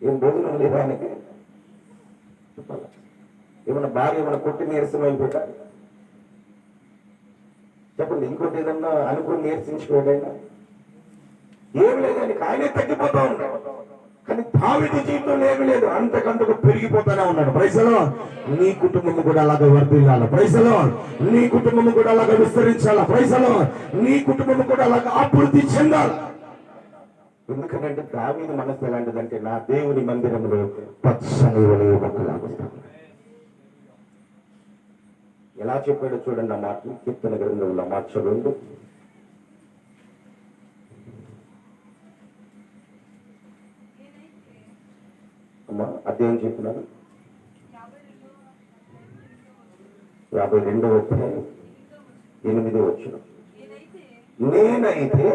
ఏం భోజనం లేదా ఆయనకి? ఏమన్నా భార్య ఏమన్నా కొట్టి నీరసం అయిపోయా? చెప్పండి. ఇంకోటి ఏదన్నా అనుకుని నీరసించుకోడైనా ఏమి లేదు. ఆయనకి ఆయనే తగ్గిపోతా ఉన్నాడు. కానీ దావీదు జీవితంలో ఏమి లేదు, అంతకంతకు పెరిగిపోతానే ఉన్నాడు. Praise the Lord. నీ కుటుంబం కూడా అలాగే వర్ధిల్లాలి. Praise the Lord. నీ కుటుంబం కూడా అలాగే విస్తరించాలా. Praise the Lord. నీ కుటుంబం కూడా అలాగే అభివృద్ధి చెందాలి. ఎందుకంటే దావీదు మనసు ఎలాంటిదంటే, నా దేవుని మందిరంలో పచ్చని ఒలీవ మొక్కలాగుతాను. ఎలా చెప్పాడో చూడండి ఆ మాట. కీర్తన గ్రంథంలో మాట చదువు. అమ్మా అదేం చెప్పినారు? 52వ అధ్యాయం 8వ వచనం. నేనైతే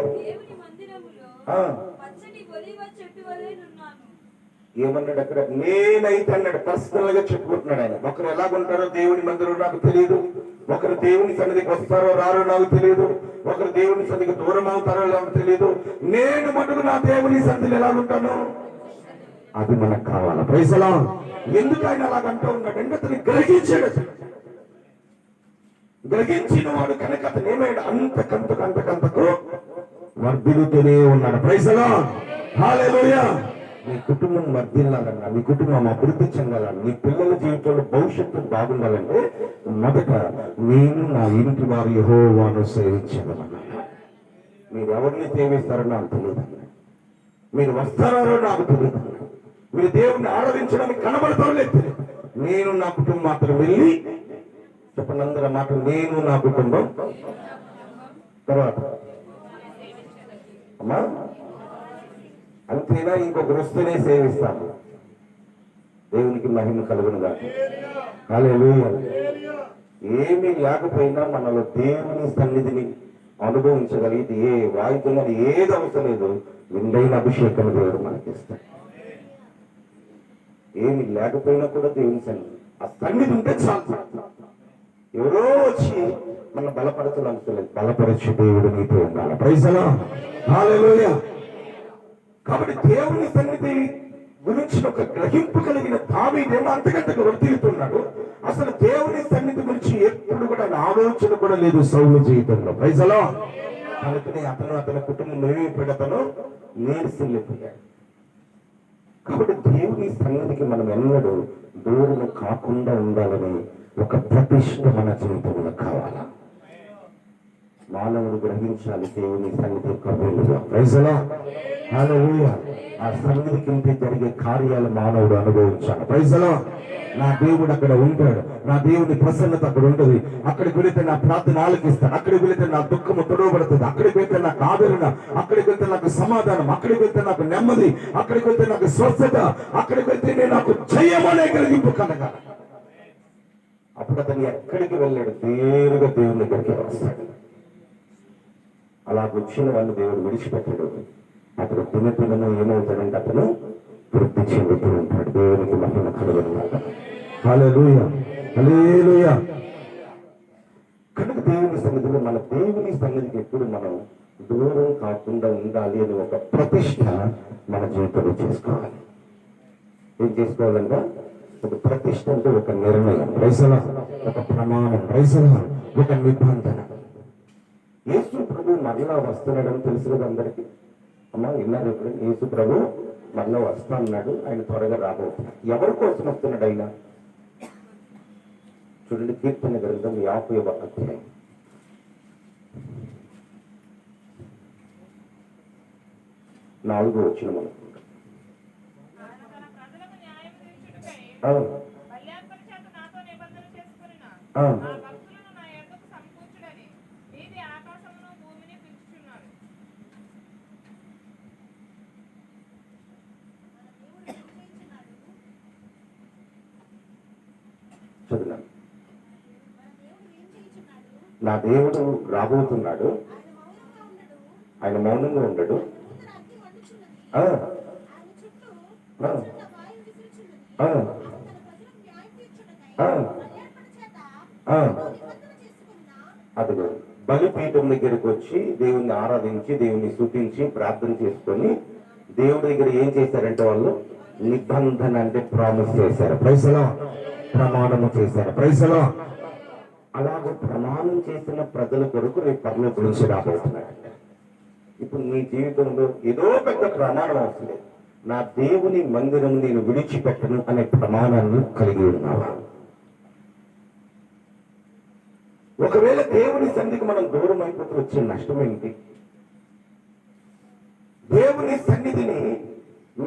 ఏమన్నాడు అక్కడ? నేనైతే అన్నాడు. పర్సనల్ గా చెప్పుకుంటున్నాడు ఆయన. ఒకరు ఎలాగుంటారో దేవుని మందిరం నాకు తెలియదు, ఒకరు దేవుని సన్నిధికి వస్తారో రారో నాకు తెలియదు, ఒకరు దేవుని సన్నిధికి దూరం అవుతారో నాకు తెలియదు. నేను మటుకు నా దేవుని సన్నిధిలో ఎలా ఉంటాను, అది మనకు కావాలా. Praise the Lord. ఎందుకు ఆయన అలాగంటూ ఉన్నాడు అంటే అతను గ్రహించాడు. గ్రహించిన వాడు కనుక అతను ఏమైనా అంతకంతకు వర్ధిల్లుతూనే ఉన్నాడు. Praise the Lord. హల్లెలూయా. నీ కుటుంబం వర్ధిల్లాలన్నా, నీ కుటుంబం అభివృద్ధి చెందాలన్నా, నీ పిల్లల జీవితంలో భవిష్యత్తు బాగుండాలంటే మొదట నేను నా ఇంటి వారు యెహోవాను సేవించగలను. మీరు ఎవరిని సేవిస్తారో నాకు తెలియదు, మీరు వస్తారో నాకు తెలియదు, మీరు దేవుణ్ణి ఆరాధించడానికి కనబడతారో లేదు తెలియదు. నేను నా కుటుంబం మాత్రం వెళ్ళి చెప్పండి అందరూ మాట. నేను నా కుటుంబం తర్వాత అమ్మా అంతేనా? ఇంకొకరు వస్తేనే సేవిస్తాను. దేవునికి మహిమ కలుగును గాక. హల్లెలూయా. ఏమీ లేకపోయినా మనలో దేవుని సన్నిధిని అనుభవించగలిగితే ఏ వాయిద్యం ఏది అవసరం లేదు, నిండైన అభిషేకం దేవుడు మనకిస్తాడు. ఏమి లేకపోయినా కూడా దేవుని సన్నిధి, ఆ సన్నిధి ఉంటే చాలు. ఎవరో వచ్చి మన బలపరచాలనుకోలేదు, బలపరచు దేవుడు నీతో ఉండాలి. Praise the Lord. హల్లెలూయా. కాబట్టి దేవుని సన్నిధి గురించి ఒక గ్రహింపు కలిగిన దావీదేమో అంతకంతకు వర్ధిల్లుతున్నాడు. అసలు దేవుని సన్నిధి గురించి ఎప్పుడు కూడా ఆలోచన కూడా లేదు సౌలు జీవితంలో. Praise the Lord. అందుకనే అతని కుటుంబం ఏమైపోయాడు, అతను నీరసిల్లిపోయాడు. కాబట్టి దేవుని సన్నిధికి మనం ఎన్నడూ దూరం కాకుండా ఉండాలని ఒక ప్రతిష్ట మన జీవితంలో కావాలా. మానవుడు గ్రహించాలి దేవుని సన్నిధి యొక్క విలువ. Praise the Lord. హల్లెలూయా. ఆ సన్నిధి కింద జరిగే కార్యాలు మానవుడు అనుభవించాలి. Praise the Lord. నా దేవుడు అక్కడ ఉంటాడు, నా దేవుని ప్రసన్నత అక్కడ ఉంటుంది. అక్కడికి వెళితే నా ప్రార్థన ఆలకిస్తాడు, అక్కడికి వెళితే నా దుఃఖము తొడవబడుతుంది, అక్కడికి వెళ్తే నాకు ఆదరణ, అక్కడికి వెళ్తే నాకు సమాధానం, అక్కడికి వెళ్తే నాకు నెమ్మది, అక్కడికి వెళ్తే నాకు స్వస్థత, అక్కడికి వెళ్తే నాకు జయమనే గ్రహింపు కలగాలి. అప్పుడు అతను ఎక్కడికి వెళ్ళాడు, నేరుగా దేవుని దగ్గరికి వస్తాడు. అలా వచ్చిన వాళ్ళు దేవుడు విడిచిపెట్టాడు. అతను దినదినము ఏమవుతాడంటే అతను వృద్ధి చెందుతూ ఉంటాడు. దేవునికి మహిమ కలుగును గాక. హల్లెలూయా. హల్లెలూయా. కనుక దేవుని సన్నిధిలో మన దేవుని సన్నిధికి ఎప్పుడు మనం దూరం కాకుండా ఉండాలి అని ఒక ప్రతిష్ట మన జీవితంలో చేసుకోవాలి. ఏం చేసుకోవాలంటే ఒక ప్రతిష్ట అంటే ఒక నిర్ణయం, రైసలా ఒక ప్రమాణం, రైసలా ఒక నిబంధన. యేసు ప్రభు మరలా వస్తున్నాడని తెలుసు కదా అందరికీ. అమ్మా విన్నారు ఇప్పుడు? యేసు ప్రభు మరలా వస్తా అన్నాడు, ఆయన త్వరగా రాబోతున్నాడు. ఎవరి కోసం వస్తున్నాడు ఆయన? చూడండి, కీర్తన గ్రంథం 50వ అధ్యాయం 4వ వచనం అనుకుంటా. నా దేవుడు రాబోతున్నాడు, ఆయన మౌనంగా ఉండడు. ఆ, ఆ, ఆ, ఆ, ఆ. అదిగో బలిపీఠం దగ్గరికి వచ్చి దేవుణ్ణి ఆరాధించి, దేవుణ్ణి స్తుతించి, ప్రార్థన చేసుకొని దేవుడి దగ్గర ఏం చేశారంటే వాళ్ళు నిబంధన అంటే ప్రామిస్ చేశారు. ప్రైసలో ప్రమాణము చేశారు. ప్రైసలో అలాగే ప్రమాణం చేసిన ప్రజల కొరకు రేపు పరలోకం నుంచి రాబోతున్నాడు. ఇప్పుడు నీ జీవితంలో ఏదో పెద్ద ప్రమాణం అవసరం లేదు. నా దేవుని మందిరం నేను విడిచిపెట్టను అనే ప్రమాణాన్ని కలిగి ఉన్నావా? ఒకవేళ దేవుని సన్నిధికి మనం దూరం అయిపోతే వచ్చే నష్టం ఏంటి? దేవుని సన్నిధిని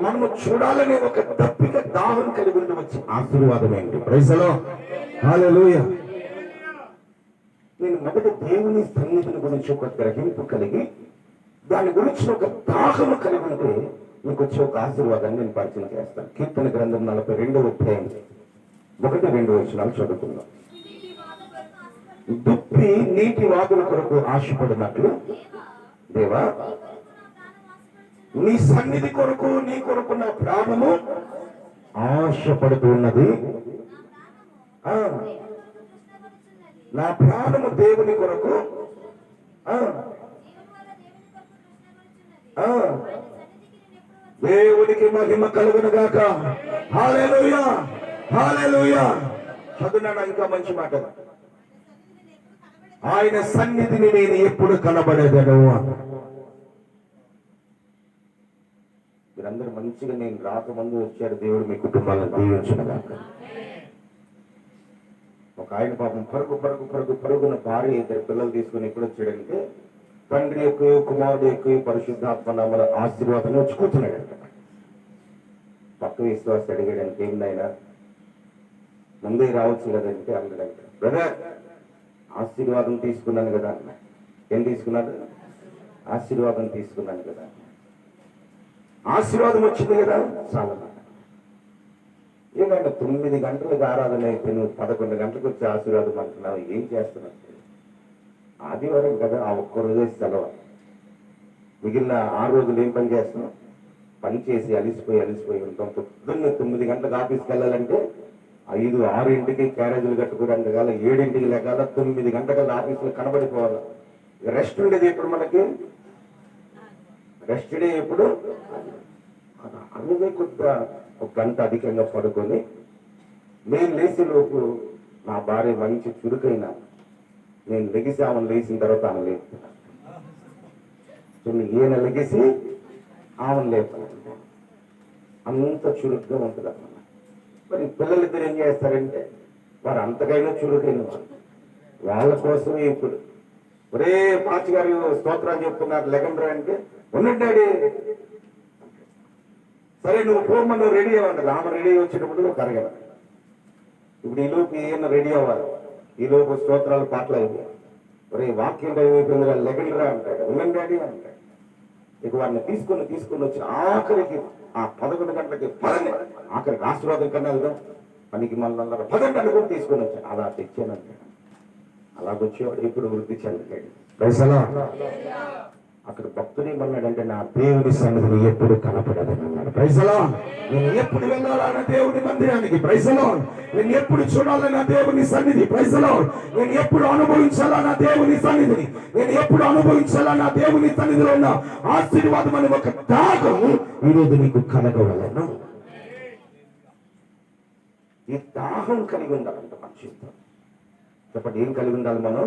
మనము చూడాలనే ఒక దప్పిక, దాహం కలిగి ఉండి వచ్చే ఆశీర్వాదం ఏంటి? ప్రైసలో హల్లెలూయా. నేను మొదట దేవుని సన్నిధిని గురించి ఒక గ్రహింపు కలిగి దాని గురించి ఒక దాహము కలిగి ఉంటే మీకు వచ్చే ఒక ఆశీర్వాదాన్ని నేను పరిచయం చేస్తాను. కీర్తన గ్రంథం 42వ అధ్యాయం 1-2 వచనాలు చదువుకుందాం. దుప్పి నీటి వాగుల కొరకు ఆశపడినట్లు దేవా, నీ సన్నిధి కొరకు, నీ కొరకు నా ప్రాణము ఆశపడుతూ ఉన్నది. నా ప్రాణము దేవుని కొరకు దేవునికి మహిమ కలుగును గాక. హల్లెలూయా, హల్లెలూయా. చదువునా ఇంకా మంచి మాట. ఆయన సన్నిధిని నేను ఎప్పుడు కనబడేదను. మీరందరూ మంచిగా నేను రాకముందు వచ్చారు. దేవుడు మీ కుటుంబాలను దీవించుగాక. ఒక ఆయన పాపం పరుగున భార్య 2 పిల్లలు తీసుకుని ఎప్పుడు వచ్చాడంటే తండ్రి ఎక్కువ, కుమారుడు ఎక్కువ, పరిశుద్ధాత్మ నామమున ఆశీర్వాదం వచ్చి కూర్చున్నాడంట. పక్క విశ్వాసం అడిగాడంటే ఏందైనా ముందే రావచ్చు కదంటే అన్నాడంట. బ్రదర్, ఆశీర్వాదం తీసుకున్నాను కదా అన్న. ఏం తీసుకున్నాడు? ఆశీర్వాదం తీసుకున్నాను కదా. ఆశీర్వాదం వచ్చింది కదా చాలా. ఏమైనా 9 గంటలకు ఆరాధన అయితే నువ్వు 11 గంటలకు వచ్చి ఆశీర్వాదం అంటున్నావు, ఏం చేస్తున్నావు? ఆదివారం కదా, ఆ ఒక్క రోజే సెలవు. మిగిలిన 6 రోజులు ఏం పని చేస్తున్నావు? పని చేసి అలిసిపోయి ఉంటాం. పొద్దున్న 9 గంటలకు ఆఫీస్కి వెళ్ళాలంటే 5, 6 క్యారేజీలు కట్టుకోవడానికి కాల 7 లేకాల 9 గంటల ఆఫీసులో కనబడిపోవాలి. రెస్ట్ ఉండేది ఎప్పుడు మనకి? రెస్ట్ డే ఎప్పుడు? అందుకే కొద్దిగా 1 గంట అధికంగా పడుకొని నేను లేచి లోపు నా భార్య మంచి చురుకైనా నేను లెగిసి ఆమెను లేచిన తర్వాత ఆమె లేపుతున్నా. ఈయన లెగిసి ఆమెను లేపుతున్నా. అంత చురుగ్గా ఉంటుంది అన్నమాట. మరి పిల్లలిద్దరు ఏం చేస్తారంటే వారు అంతకైనా చురుకైన వాళ్ళ కోసమే ఇప్పుడు ఒరే పాచి గారు స్తోత్రాలు చెప్తున్నారు లెగండ్రా అంటే ఉండండి డాడీ, సరే నువ్వు పోమని నువ్వు రెడీ అవ్వండి. ఆమె రెడీ వచ్చేటప్పుడు కరగదు. ఇప్పుడు ఈ లోపు ఈయన రెడీ అవ్వాలి. ఈ లోపు స్తోత్రాలు పాటలు అయిపోయాయి. ఒరే వాక్యం టైం అయిపోయింది, లెగండ్రా అంటాడు. ఉండండి డాడీ అంటాడు. ఇక వాడిని తీసుకొని వచ్చి ఆఖరికి ఆ 11 గంటలకి ఆఖరికి ఆశీర్వాదం కన్నా వెళ్దాం పనికి మళ్ళీ 10 అనుకుని తీసుకొని వచ్చాను. అలా తెచ్చానంటాడు. అలాగొచ్చేవాడు ఇప్పుడు వృద్ధి చెందుతాడు. ప్రైసలో అక్కడ భక్తుడు ఏమన్నాడంటే నా దేవుని సన్నిధిని ఎప్పుడు కనపడదని అన్నాడు. ప్రైసలో నేను ఎప్పుడు వెళ్ళాలన్న దేవుని మందిరానికి. ప్రైసలో నేను ఎప్పుడు చూడాలన్న దేవుని సన్నిధి. ప్రైసలో నేను ఎప్పుడు అనుభవించాలన్న దేవుని సన్నిధిని. నేను ఎప్పుడు అనుభవించాలన్న దేవుని సన్నిధిలో ఉన్న ఆశీర్వాదం అని ఒక దాగం ఈరోజు నీకు కలగవలను. ఈ దాహం కలిగి ఉండాలంట మనిషితో. చెప్పండి, ఏం కలిగి ఉండాలి మనం?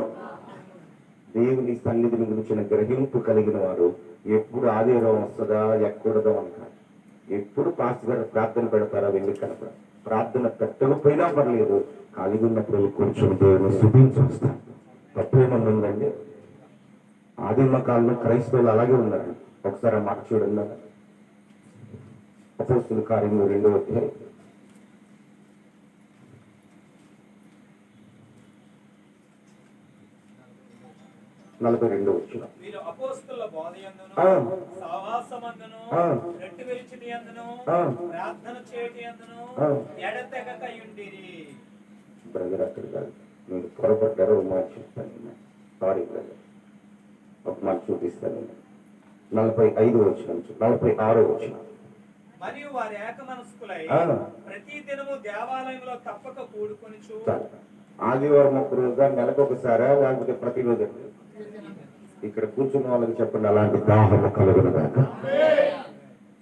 దేవుని సన్నిధిని గురించిన గ్రహింపు కలిగిన వారు ఎప్పుడు ఆదివారం వస్తుందా ఎక్కడదో అంటారు. ఎప్పుడు పాస్టర్ గారు ప్రార్థన పెడతారా వెళ్ళి కనుక ప్రార్థన పెట్టకపోయినా పర్లేదు, కలిగి ఉన్నప్పుడు కూర్చొని దేవుని స్తుతించి వస్తాను. తప్పేమన్నా ఉందండి? ఆదిమ కాలంలో క్రైస్తవులు అలాగే ఉన్నారు. ఒకసారి ఆ మాట చూడండి. అపోస్తుల కార్యము 2వ అధ్యాయం 42 వచ్చిన మీరు అపోస్తలుల బోధయందును సహవాసమందును రొట్టె విరుచుటయందును ప్రార్థన చేయుటయందును ఎడతెగక ఉండిరి. బ్రదర్ అక్కడ కాదు, మీరు పొరపడ్డారో మాట చెప్తాను. సారీ ఒక మాట చూపిస్తాను. 45 వచ్చిన 46 వచ్చిన. మరియు వారి ఏక మనస్కులై ప్రతి దినము దేవాలయంలో తప్పక కూడుకొనుచు. ఆదివారం ఒక రోజుగా నెలకు ఒకసారా లేకపోతే ప్రతిరోజు? ఇక్కడ కూర్చున్న వాళ్ళకి చెప్పండి, అలాంటి దాహము కలుగును గాక.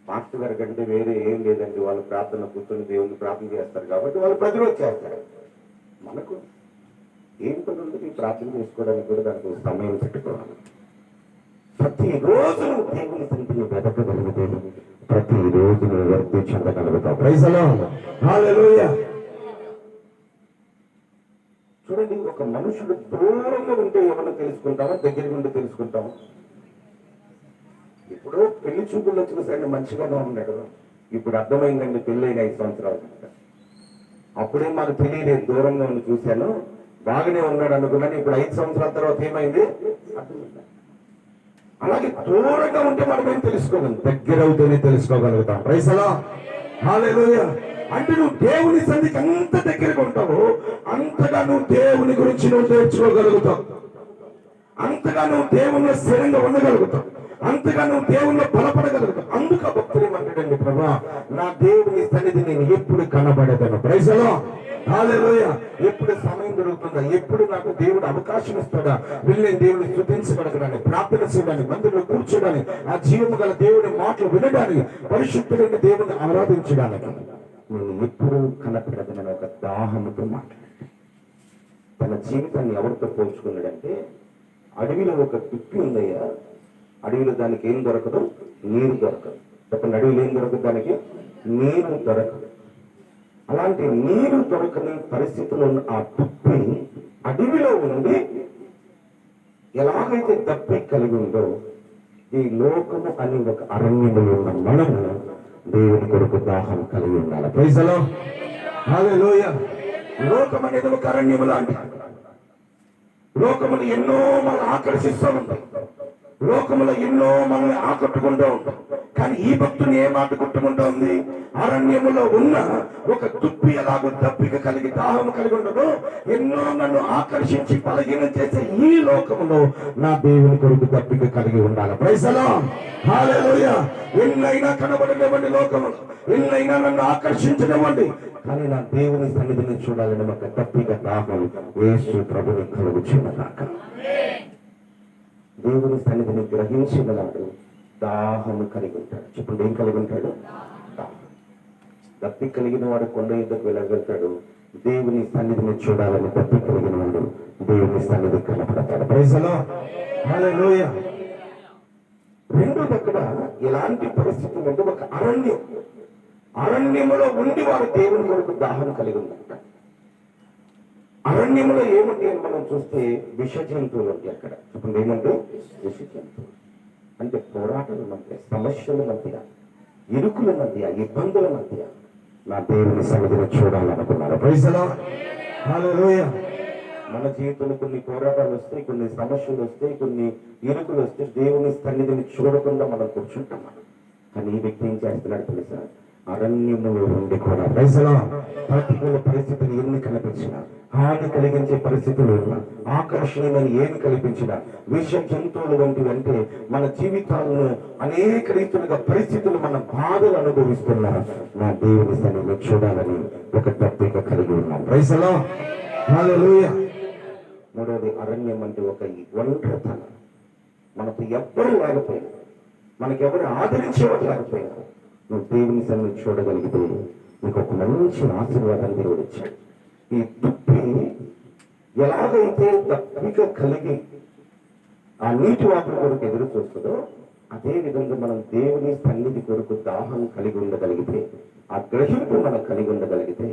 మాస్టర్ గారి కంటే వేరే ఏం లేదండి. వాళ్ళు ప్రార్థన కూర్చొని దేవుని ప్రార్థన చేస్తారు కాబట్టి వాళ్ళు ప్రతిరోజు చేస్తారు. మనకు ఏం పని ఉంటుంది? ప్రార్థన చేసుకోవడానికి కూడా దానికి సమయం పెట్టుకోవాలి. ప్రతిరోజు దేవుని సన్నిధిని వెతకగలిగితే ప్రతిరోజు నువ్వు వ్యక్తి చెందగలుగుతావు. Praise the Lord. హల్లెలూయా. చూడండి, ఒక మనుషుడు దూరంగా ఉంటే ఎవరిని తెలుసుకుంటామో, దగ్గరికి ఉంటే తెలుసుకుంటాము. ఇప్పుడు పెళ్లి చూపుల్లో చూసండి మంచిగానే ఉన్నాడు, ఇప్పుడు అర్థమైందండి పెళ్ళైన 5 సంవత్సరాలు. అప్పుడే మాకు తెలియలేదు, దూరంగా ఉండి చూశాను, బాగానే ఉన్నాడు అనుకున్నాను. ఇప్పుడు 5 సంవత్సరాల తర్వాత ఏమైంది? అలాగే దూరంగా ఉంటే మనం ఏం తెలుసుకోగలం, దగ్గర అవుతేనే తెలుసుకోగలుగుతాం. Praise the Lord. హల్లెలూయా. అంటే నువ్వు దేవుని సన్నిధికి ఎంత దగ్గరగా ఉంటావో అంతగా నువ్వు దేవుని గురించి నువ్వు నేర్చుకోగలుగుతావు, అంతగా నువ్వు దేవుని స్థిరంగా ఉండగలుగుతావు, అంతగా నువ్వు దేవుని బలపడగలుగుతావు. అందుకు ఆ భక్తులు ఏమంటాడండి, ప్రభా నా దేవుని సన్నిధి నేను ఎప్పుడు కనబడేదను. Praise the Lord. హల్లెలూయా. ఎప్పుడు సమయం దొరుకుతుందా, ఎప్పుడు నాకు దేవుడు అవకాశం ఇస్తాడా, వెళ్ళి దేవుని స్తుతించగలగడానికి, ప్రార్థన చేయడానికి, మందిరంలో కూర్చోడానికి, ఆ జీవము గల దేవుని మాటలు వినడానికి, పరిశుద్ధుడైన దేవుని ఆరాధించడానికి నేను ఎప్పుడు కనపడదని ఒక దాహముతో మాట్లాడాడు. తన జీవితాన్ని ఎవరితో పోల్చుకున్నాడంటే, అడవిలో ఒక తుప్పి ఉందయ్యా, అడవిలో దానికి ఏం దొరకదు? నీరు దొరకదు. చెప్పండి, అడవిలో ఏం దొరకదు? దానికి నీరు దొరకదు. అలాంటి నీరు దొరకని పరిస్థితిలో ఉన్న ఆ తుప్పి అడవిలో ఉండి ఎలాగైతే దప్పి కలిగి ఉందో, ఈ లోకము అని ఒక అరణ్యములో ఉన్న మనము దేవుని కొరకు దాహం కలిగి ఉండాలి. Praise the Lord. హల్లెలూయా. లోకం అనేది ఒక అరణ్యము లాంటి, లోకములు ఎన్నో మనం ఆకర్షిస్తూ ఉంటాం, లోకములో ఎన్నో మనల్ని ఆకట్టుకుంటూ ఉంటాం. కానీ ఈ భక్తుని ఏం ఆకట్టుకుంటూ ఉంది? అరణ్యములో ఉన్న ఒక తుప్పి ఎలాగో దప్పిక కలిగి దాహం కలిగి ఉండదు, ఎన్నో నన్ను ఆకర్షించి బలహీనం చేసే ఈ లోకములో నా దేవుని కొరకు దప్పిక కలిగి ఉండాలి. Praise the Lord. హల్లెలూయా. ఎన్నైనా కనబడనివ్వండి, లోకములు ఎన్నైనా నన్ను ఆకర్షించనివ్వండి, కానీ నా దేవుని సన్నిధిని చూడాలని ఒక దప్పిక దాహం యేసు ప్రభుని కలుగుచున్నదాకా. దేవుని సన్నిధిని గ్రహించగలడు, దాహము కలిగి ఉంటాడు. చెప్పండి, ఏం కలిగి ఉంటాడు? దాహం. దప్పి కలిగిన వాడు కొండ యుద్ధకు వెళ్ళగలుగుతాడు, దేవుని సన్నిధిని చూడాలని దప్పి కలిగిన వాడు దేవుని సన్నిధి కనపడతాడు. Praise the Lord. హల్లెలూయా. రెండోది అక్కడ ఎలాంటి పరిస్థితులు అంటే, ఒక అరణ్యం, అరణ్యములో ఉండి వాడు దేవుని కొరకు దాహం కలిగి ఉందంట. అరణ్యంలో ఏముంది అని మనం చూస్తే విష జంతువులు ఉంటాయి అక్కడ. చెప్పండి, ఏమంటే విష జంతువులు అంటే పోరాటాల మధ్య, సమస్యల మధ్య, ఇరుకుల మధ్య, ఇబ్బందుల మధ్య నా దేవుని సన్నిధిని చూడాలనుకున్నారు. Praise the Lord. హల్లెలూయా. మన జీవితంలో కొన్ని పోరాటాలు వస్తాయి, కొన్ని సమస్యలు వస్తాయి, కొన్ని ఇరుకులు వస్తాయి, దేవుని సన్నిధిని చూడకుండా మనం కూర్చుంటాం. కానీ ఈ వ్యక్తి ఏం చేస్తున్నాడు తెలుసా? అరణ్యములో ఉండి కూడా, ప్రైజ్ ది లార్డ్, ప్రతికూల పరిస్థితులు ఎన్ని కనిపించినా, హాని కలిగించే పరిస్థితులు ఉన్నా, ఆకర్షణీయమైన ఏమి కల్పించినా, విష జంతువులు వంటివి అంటే మన జీవితాలను అనేక రీతులుగా పరిస్థితులు, మన బాధలు అనుభవిస్తున్నా నా దేవుని సన్నిధిని చూడాలని ఒక దప్పిక కలిగి ఉన్నాం. Praise the Lord. హల్లెలూయా. మూడవది, అరణ్యం అంటే ఒక ఒంటరితనం. మనకు ఎవ్వరు లేకపోయినా, మనకెవరు ఆదరించేవారు లేకపోయినా, నువ్వు దేవుని సన్నిధిని చూడగలిగితే నీకు ఒక మంచి ఆశీర్వాదాన్ని దేవుడు ఇచ్చాడు. ఈ తుప్పి ఎలాగైతే దప్పిక కలిగి ఆ నీటి వాటర్ కొరకు ఎదురు చూస్తుందో, అదే విధంగా మనం దేవుని సన్నిధి కొరకు దాహం కలిగి ఉండగలిగితే, ఆ గ్రహింపు మనం కలిగి ఉండగలిగితే,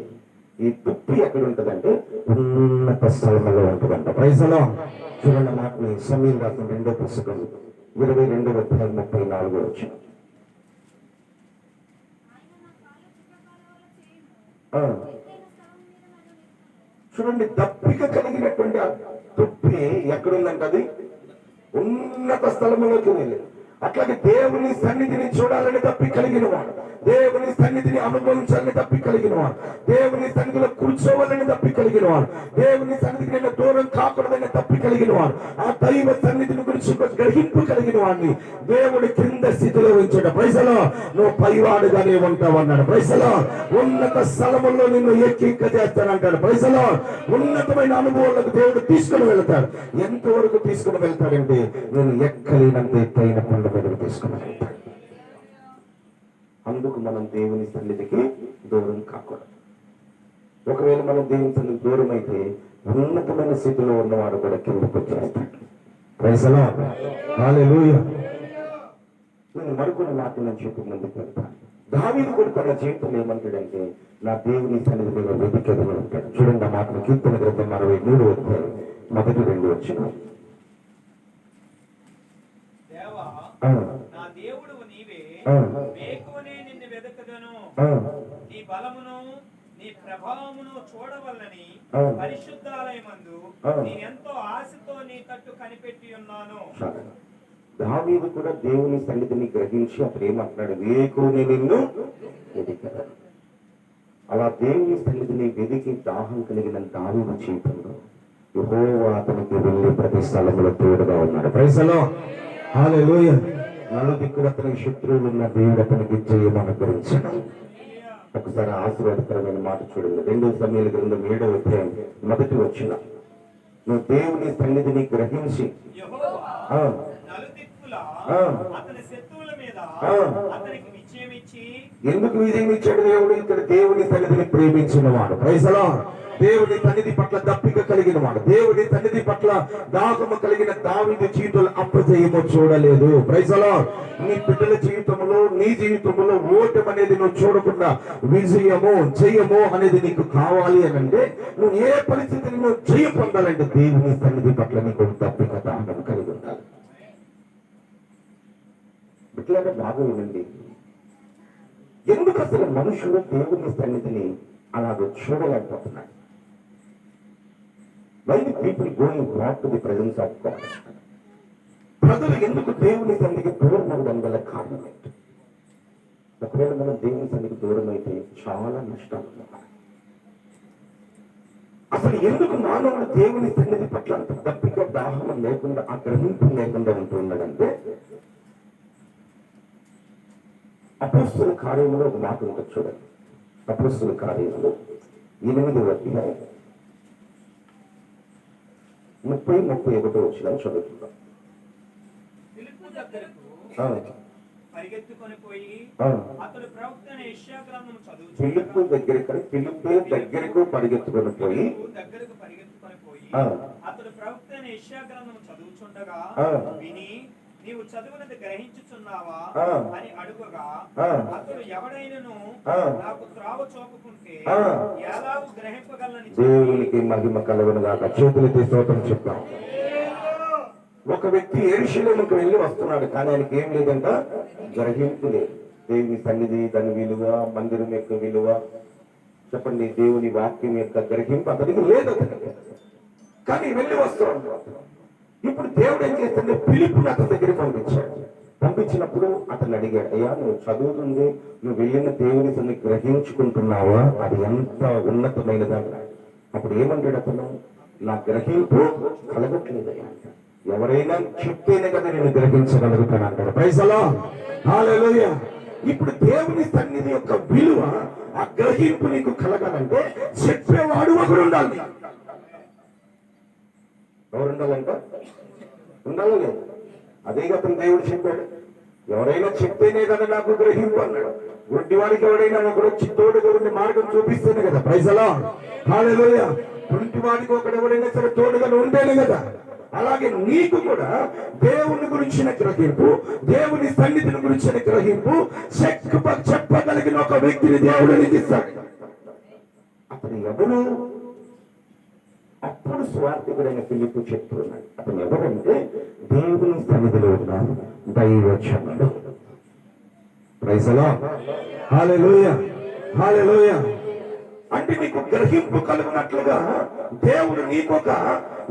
ఈ తుప్పి ఎక్కడ ఉంటుందంటే ఉన్నత స్థలంలో ఉంటుందంట. Praise the Lord. చూడండి, మాటని సమీల్ రాసిన 2వ పుస్తకం 22వ అధ్యాయం 34వ వచనం. చూడండి, దప్పిక కలిగినటువంటి ఆ తుప్పి ఎక్కడుందంట? అది ఉన్నత స్థలములోకి వెళ్ళి, అట్లాగే దేవుని సన్నిధిని చూడాలని దప్పి కలిగిన వాడు, దేవుని సన్నిధిని అనుభవించాలని తప్పి కలిగిన వాడు, దేవుని సన్నిధిలో కూర్చోవాలని తప్పి కలిగిన వాడు, దేవుని సన్నిధికి నేను దూరం కాకూడదని తప్పి కలిగిన వాడు, ఆ దైవ సన్నిధిని గురించి ఒక గ్రహింపు కలిగిన వాడిని దేవుడి క్రింద స్థితిలో ఉంచాడు. ప్రైసలో నువ్వు పైవాడుగానే ఉంటావు అన్నాడు. ప్రైసలో ఉన్నత స్థలముల్లో నిన్ను ఎక్కింక చేస్తానంటాడు. ప్రైసలో ఉన్నతమైన అనుభవాలకు దేవుడు తీసుకుని వెళ్తాడు. ఎంతవరకు తీసుకుని వెళ్తాడంటే నేను ఎక్కలేనంత ఎత్తైన కొండ మీదకు తీసుకుని వెళ్తాడు. అందుకు మనం దేవుని సన్నిధికి దూరం కాకూడదు. ఒకవేళ మనం దేవుని సన్నిధికి దూరం అయితే ఉన్నతమైన స్థితిలో ఉన్నవాడు కూడా కిందకు వచ్చేస్తాడు. Praise the Lord. హల్లెలూయా. నేను మరికొన్ని మాటలు నేను చెప్పి ముందుకు వెళ్తాను. దావీదు కూడా తన జీవితంలో ఏమంటాడంటే నా దేవుని సన్నిధి మీద వెతికెదను ఉంటాడు. చూడండి ఆ మాటలు కీర్తన గ్రంథం 63 అధ్యాయం మొదటి 2 వచనం. దేవా నా దేవుడు నీవే, వేకువనే నిన్ను వెదకదను, నీ బలమును నీ ప్రభావమును చూడవల్లని పరిశుద్ధాలయమందు నేనెంతో ఆశతో నీ తట్టు కనిపెట్టి ఉన్నాను. దావీదు కూడా దేవుని సన్నిధిని గ్రహించి అప్పుడు ఏమంటున్నాడు, వేకువనే నిన్ను వెతికెదను. అలా దేవుని సన్నిధిని వెతికి దాహం కలిగిన దావీదు జీవితంలో యెహోవా అతనికి వెళ్ళే ప్రతి స్థలంలో తోడుగా ఉన్నాడు. Praise the Lord. హల్లెలూయా. నలుదిక్కులు అతనికి శత్రువులు ఉన్న దేవుడు అతనికి జయం అనుగ్రహించాడు. ఒకసారి ఆశీర్వాదకరమైన మాట చూడండి. 2 సమూయేలు గ్రంథం 7వ అధ్యాయం మొదటి వచనం. నువ్వు దేవుని సన్నిధిని గ్రహించి యెహోవా నలుదిక్కుల అతని శత్రువుల మీద అతనికి విజయం ఇచ్చి. ఎందుకు విజయం ఇచ్చాడు దేవుడు? ఇక్కడ దేవుని సన్నిధిని ప్రేమించిన వాడు. Praise the Lord. దేవుని సన్నిధి పట్ల దప్పిక కలిగిన వాడు, దేవుని సన్నిధి పట్ల దాహము కలిగిన దావీదు జీవితంలో అపజయము చూడలేదు. Praise the Lord. నీ బిడ్డల జీవితంలో నీ జీవితంలో ఓటమి అనేది నువ్వు చూడకుండా విజయము జయము అనేది నీకు కావాలి అని అంటే నువ్వు ఏ పరిస్థితిని నువ్వు జయం పొందాలంటే దేవుని సన్నిధి పట్ల నీకు దప్పిక దాహం కలిగి ఉండాలి. బిడ్డలారా బాగా వినండి. ఎందుకు అసలు మనుషులు దేవుని సన్నిధిని అలాగ చూడలేకపోతున్నాడు? Why the people going back to the presence of God? ప్రజలు ఎందుకు దేవుని సన్నిధికి దూరం అవ్వడం గల కారణం ఏంటి? ఒకవేళ మనం దేవుని సన్నిధికి దూరం అయితే చాలా నష్టాలు ఉన్నాయి. అసలు ఎందుకు మానవుడు దేవుని సన్నిధి పట్ల అంత దప్పిక దాహం లేకుండా ఆ గ్రహింపు లేకుండా ఉంటున్నాడంటే అపోస్తల కార్యంలో ఒక మాట ఉంటుంది చూడండి. అపోస్తల కార్యంలో 8వ అధ్యాయం 30-31 వచనం చదువుతున్నాం. ఫిలిప్పు దగ్గరకు పరిగెత్తుకొని పోయి అతడు ప్రవక్త అయిన యెషయా గ్రంథము చదువుచు. ఫిలిప్పు దగ్గరకు పరిగెత్తుకొని పోయి అతడు ప్రవక్త అయిన యెషయా గ్రంథము చదువుచుండగా విని నీవు చదువునది గ్రహించుచున్నావా అని అడుగగా అతడు ఎవడైనను నాకు త్రావ చూపకుంటే ఎలాగూ గ్రహింపగలని దేవునికి మహిమ కలుగును గాక. చేతులెత్తి స్తోత్రం చెప్తాం. ఒక వ్యక్తి యెరూషలేముకు వెళ్ళి వస్తున్నాడు, కానీ ఆయనకి ఏం లేదంట, గ్రహింపు లేదు. దేవుని సన్నిధి దాని విలువ, మందిరం యొక్క విలువ, చెప్పండి దేవుని వాక్యం యొక్క గ్రహింపు అతనికి లేదు. కానీ వెళ్ళి వస్తున్నాడు. ఇప్పుడు దేవుడు ఏం చేస్తుంటే ఫిలిప్పుని అతని దగ్గరికి పంపించినప్పుడు అతను అడిగాడు, అయ్యా నువ్వు చదువుతుంది, నువ్వు వెళ్ళిన దేవుని సన్నిధి గ్రహించుకుంటున్నావా? అది ఎంత ఉన్నతమైనది అన్నాడు. అప్పుడు ఏమంటాడు అతను, నా గ్రహింపు కలగట్లేదయ్యా. ఎవరైనా చెప్తేనే కదా నేను గ్రహించగలుగుతాను అంటాడు. Praise the Lord. హల్లెలూయా. ఇప్పుడు దేవుని సన్నిధి యొక్క విలువ, ఆ గ్రహింపు నీకు కలగాలంటే చెప్పేవాడు ఒకడు ఉండాలి. ఎవరు ఉండాలంట? ఉండాలి లేదు. అదే అతను దేవుడు చెప్పాడు, ఎవరైనా చెప్తేనే కదా నాకు గ్రహింపు అన్నాడు. గుడ్డి వాడికి ఎవడైనా ఒకడు వచ్చి తోడుగా ఉండి మార్గం చూపిస్తేనే కదా. Praise the Lord. హల్లెలూయా. గుడ్డి వాడికి ఒకడు ఎవరైనా సరే తోడుగా ఉంటేనే కదా. అలాగే నీకు కూడా దేవుని గురించిన గ్రహింపు, దేవుని సన్నిధిని గురించిన గ్రహింపు చెప్పగలిగిన ఒక వ్యక్తిని దేవుడు నీకు ఇస్తాడు. అతను ఎవరు? అప్పుడు స్వార్థకుడైన ఫిలిప్పు చెప్తున్నాడు. అతను ఎవరంటే దేవుని సన్నిధిలో ఉన్న దైవజనుడు. Praise the Lord. హల్లెలూయా. హల్లెలూయా. అంటే నీకు గ్రహింపు కలుగునట్లుగా దేవుడు నీకొక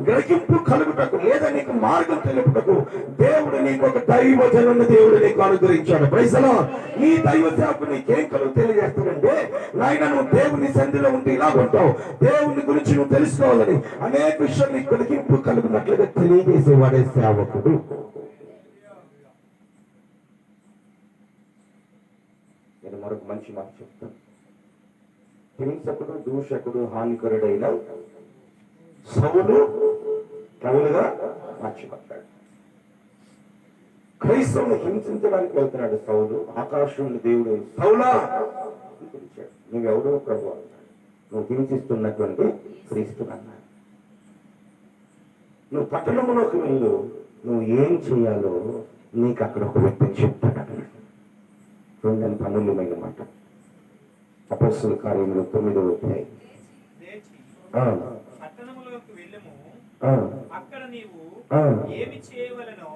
గ్రహింపు కలుగుటకు లేదా నీకు మార్గం తెలుపుటకు దేవుడు నీకొక దైవజనుని దేవుడు నీకు అనుగ్రహించాడు. Praise the Lord. నీ దైవ సేవకు నీకేం కలుగు తెలియజేస్తాడంటే, నాయన నువ్వు దేవుని సన్నిధిలో ఉంటే ఇలా ఉంటావు, దేవుని గురించి నువ్వు తెలుసుకోవాలని అనేక విషయాలు నీకు గ్రహింపు కలుగునట్లుగా తెలియజేసేవాడే సేవకుడు. నేను మరొక మంచి మాట చెప్తాను. హింసకుడు, దూషకుడు, హానికరుడైన సౌలు పౌలుగా మార్చబడ్డాడు. క్రైస్తవుని హింసించడానికి వెళ్తున్నాడు సౌలు. ఆకాశం దేవుడు సౌలా పిలిచాడు. నువ్వెవడో ప్రభు అన్నాడు. నువ్వు హింసిస్తున్నటువంటి క్రీస్తు అన్నాడు. నువ్వు పట్టణంలోకి వెళ్ళు, నువ్వు ఏం చేయాలో నీకు అక్కడ ఒక వ్యక్తి చెప్తాడు అన్నాడు. రెండు అమూల్యమైన మాట. అపొస్తలుల కార్యములు 9వ అధ్యాయం. పట్టణములోకి వెళ్ళుము, అక్కడ నీవు ఏమి చేయవలెనో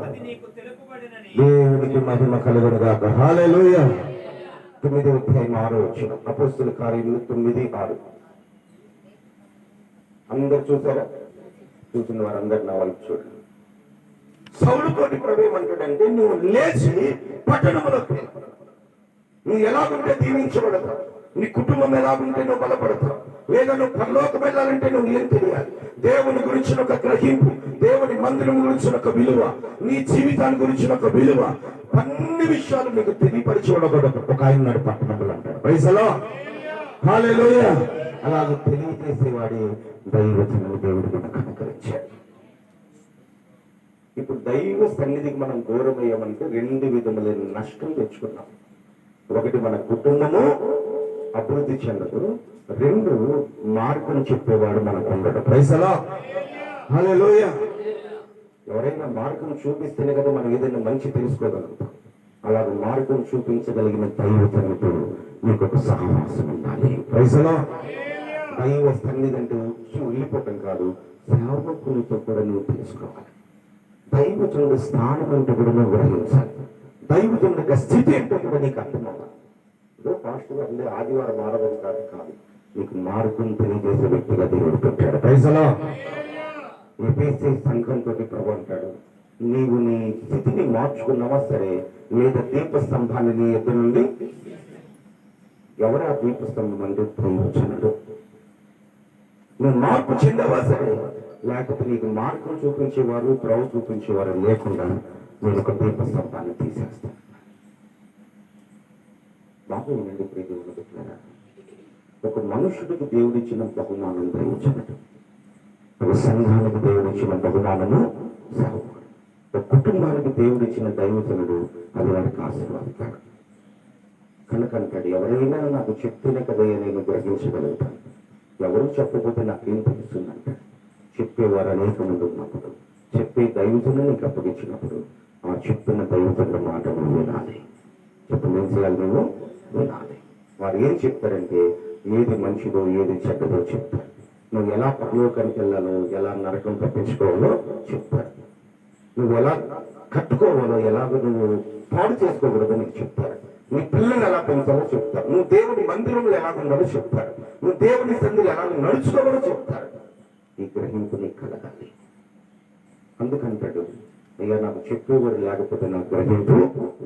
అది నీకు తెలుపబడినని. దేవునికి మహిమ కలుగును గాక. హల్లెలూయా. 9వ అధ్యాయం 6వ వచనం. అపొస్తలుల కార్యములు 9:6. అందరు చూసారా? చూసిన వారందరు నా వైపు చూడండి. సౌలుతోటి ప్రభు ఏమంటాడంటే, నువ్వు లేచి పట్టణంలోకి వెళ్ళు. నువ్వు ఎలాగుంటే దీవించబడతావు, నీ కుటుంబం ఎలాగుంటే నువ్వు బలపడతావు, లేదా నువ్వు పరలోకం వెళ్ళాలంటే నువ్వు ఏం తెలియాలి, దేవుని గురించిన ఒక గ్రహింపు, దేవుని మందిరం గురించిన ఒక విలువ, నీ జీవితాన్ని గురించిన ఒక విలువ, అన్ని విషయాలు నీకు తెలియపరిచేవాడు ఒక ఆయన నాడు పట్టణంలో అంటాడు. Praise the Lord. హల్లెలూయా. అలాగే తెలియజేసేవాడే దైవజనుడు దేవుడు మనకు అనుగ్రహించాడు. ఇప్పుడు దైవ సన్నిధికి మనం దూరం అయ్యామంటే 2 విధములైన నష్టం తెచ్చుకున్నాం. ఒకటి, మన కుటుంబము అభివృద్ధి చెందదు. 2, మార్గం చెప్పేవాడు మనకు ఉండడు. Praise the Lord. హల్లెలూయా. ఎవరైనా మార్గం చూపిస్తేనే కదా మనం ఏదైనా మంచి తెలుసుకోగలుగుతాం. అలాగే మార్గం చూపించగలిగిన దైవజనుడు నీకు ఒక సహవాసం ఉండాలి. Praise the Lord. దైవ సన్నిధి అంటే వెళ్ళిపోవటం కాదు, సేవకులతో కూడా నువ్వు తెలుసుకోవాలి. దైవజనుడి స్థానం అంటే కూడా నువ్వు గ్రహించాలి. దైవజనుడి యొక్క స్థితి అంటే కూడా నీకు అర్థమవ్వాలి. ఏదో పాస్టర్ గారు ఆదివారం ఆరాధన కాదు, నీకు మార్గం తెలియజేసే వ్యక్తిగా దేవుడు పెట్టాడు. Praise the lord. ఎఫెసీ సంఘంతో ప్రభు అంటాడు, నీవు నీ స్థితిని మార్చుకున్నావా సరే, లేదా దీపస్తంభాన్ని నీ ఎదురు నుండి. ఎవరు ఆ దీపస్తంభం అంటే దైవజనుడు. నువ్వు మార్పు చెందావా సరే, లేకపోతే నీకు మార్గం చూపించేవారు, ప్రభు చూపించేవారు లేకుండా నేను ఒక దీపస్తంభాన్ని తీసేస్తాను. బాగుందండి ప్రియదేవుని బిడ్డలారా. ఒక మనుషుడికి దేవుడిచ్చిన బహుమానం దైవజనుడు, ఒక సంఘానికి దేవుడిచ్చిన బహుమానము సేవకుడు, ఒక కుటుంబానికి దేవుడిచ్చిన దైవజనుడు అది వారికి ఆశీర్వాదం. కనుకంటాడు, ఎవరైనా నాకు చెప్తేనే కదా నేను గ్రహించగలుగుతాను, ఎవరు చెప్పకపోతే నాకేం తెలుస్తుందంటే, చెప్పేవారు అనేక మంది ఉన్నప్పుడు, చెప్పే దైవజనుడు నీకు అప్పగించినప్పుడు ఆ చెప్తున్న దైవజనుల మాట నువ్వు వినాలి. చెప్పు, ఏం చేయాలి? నువ్వు వినాలి. వారు ఏం చెప్తారంటే, ఏది మంచిదో ఏది చెడ్డదో చెప్తారు. నువ్వు ఎలా పరలోకానికి వెళ్ళాలో, ఎలా నరకం తప్పించుకోవాలో చెప్తారు. నువ్వు ఎలా కట్టుకోవాలో, ఎలాగో నువ్వు పాడు చేసుకోకూడదో నీకు చెప్తారు. నీ పిల్లలు ఎలా పెంచాలో చెప్తారు. నువ్వు దేవుని మందిరంలో ఎలా ఉండాలో చెప్తారు. నువ్వు దేవుని సన్నిధిలో ఎలా నడుచుకోవాలో చెప్తారు. ఈ గ్రహింపు నీకు కలగాలి. అందుకంటాడు, అయ్యా నాకు చెప్పేవారు లేకపోతే నాకు గ్రహింపు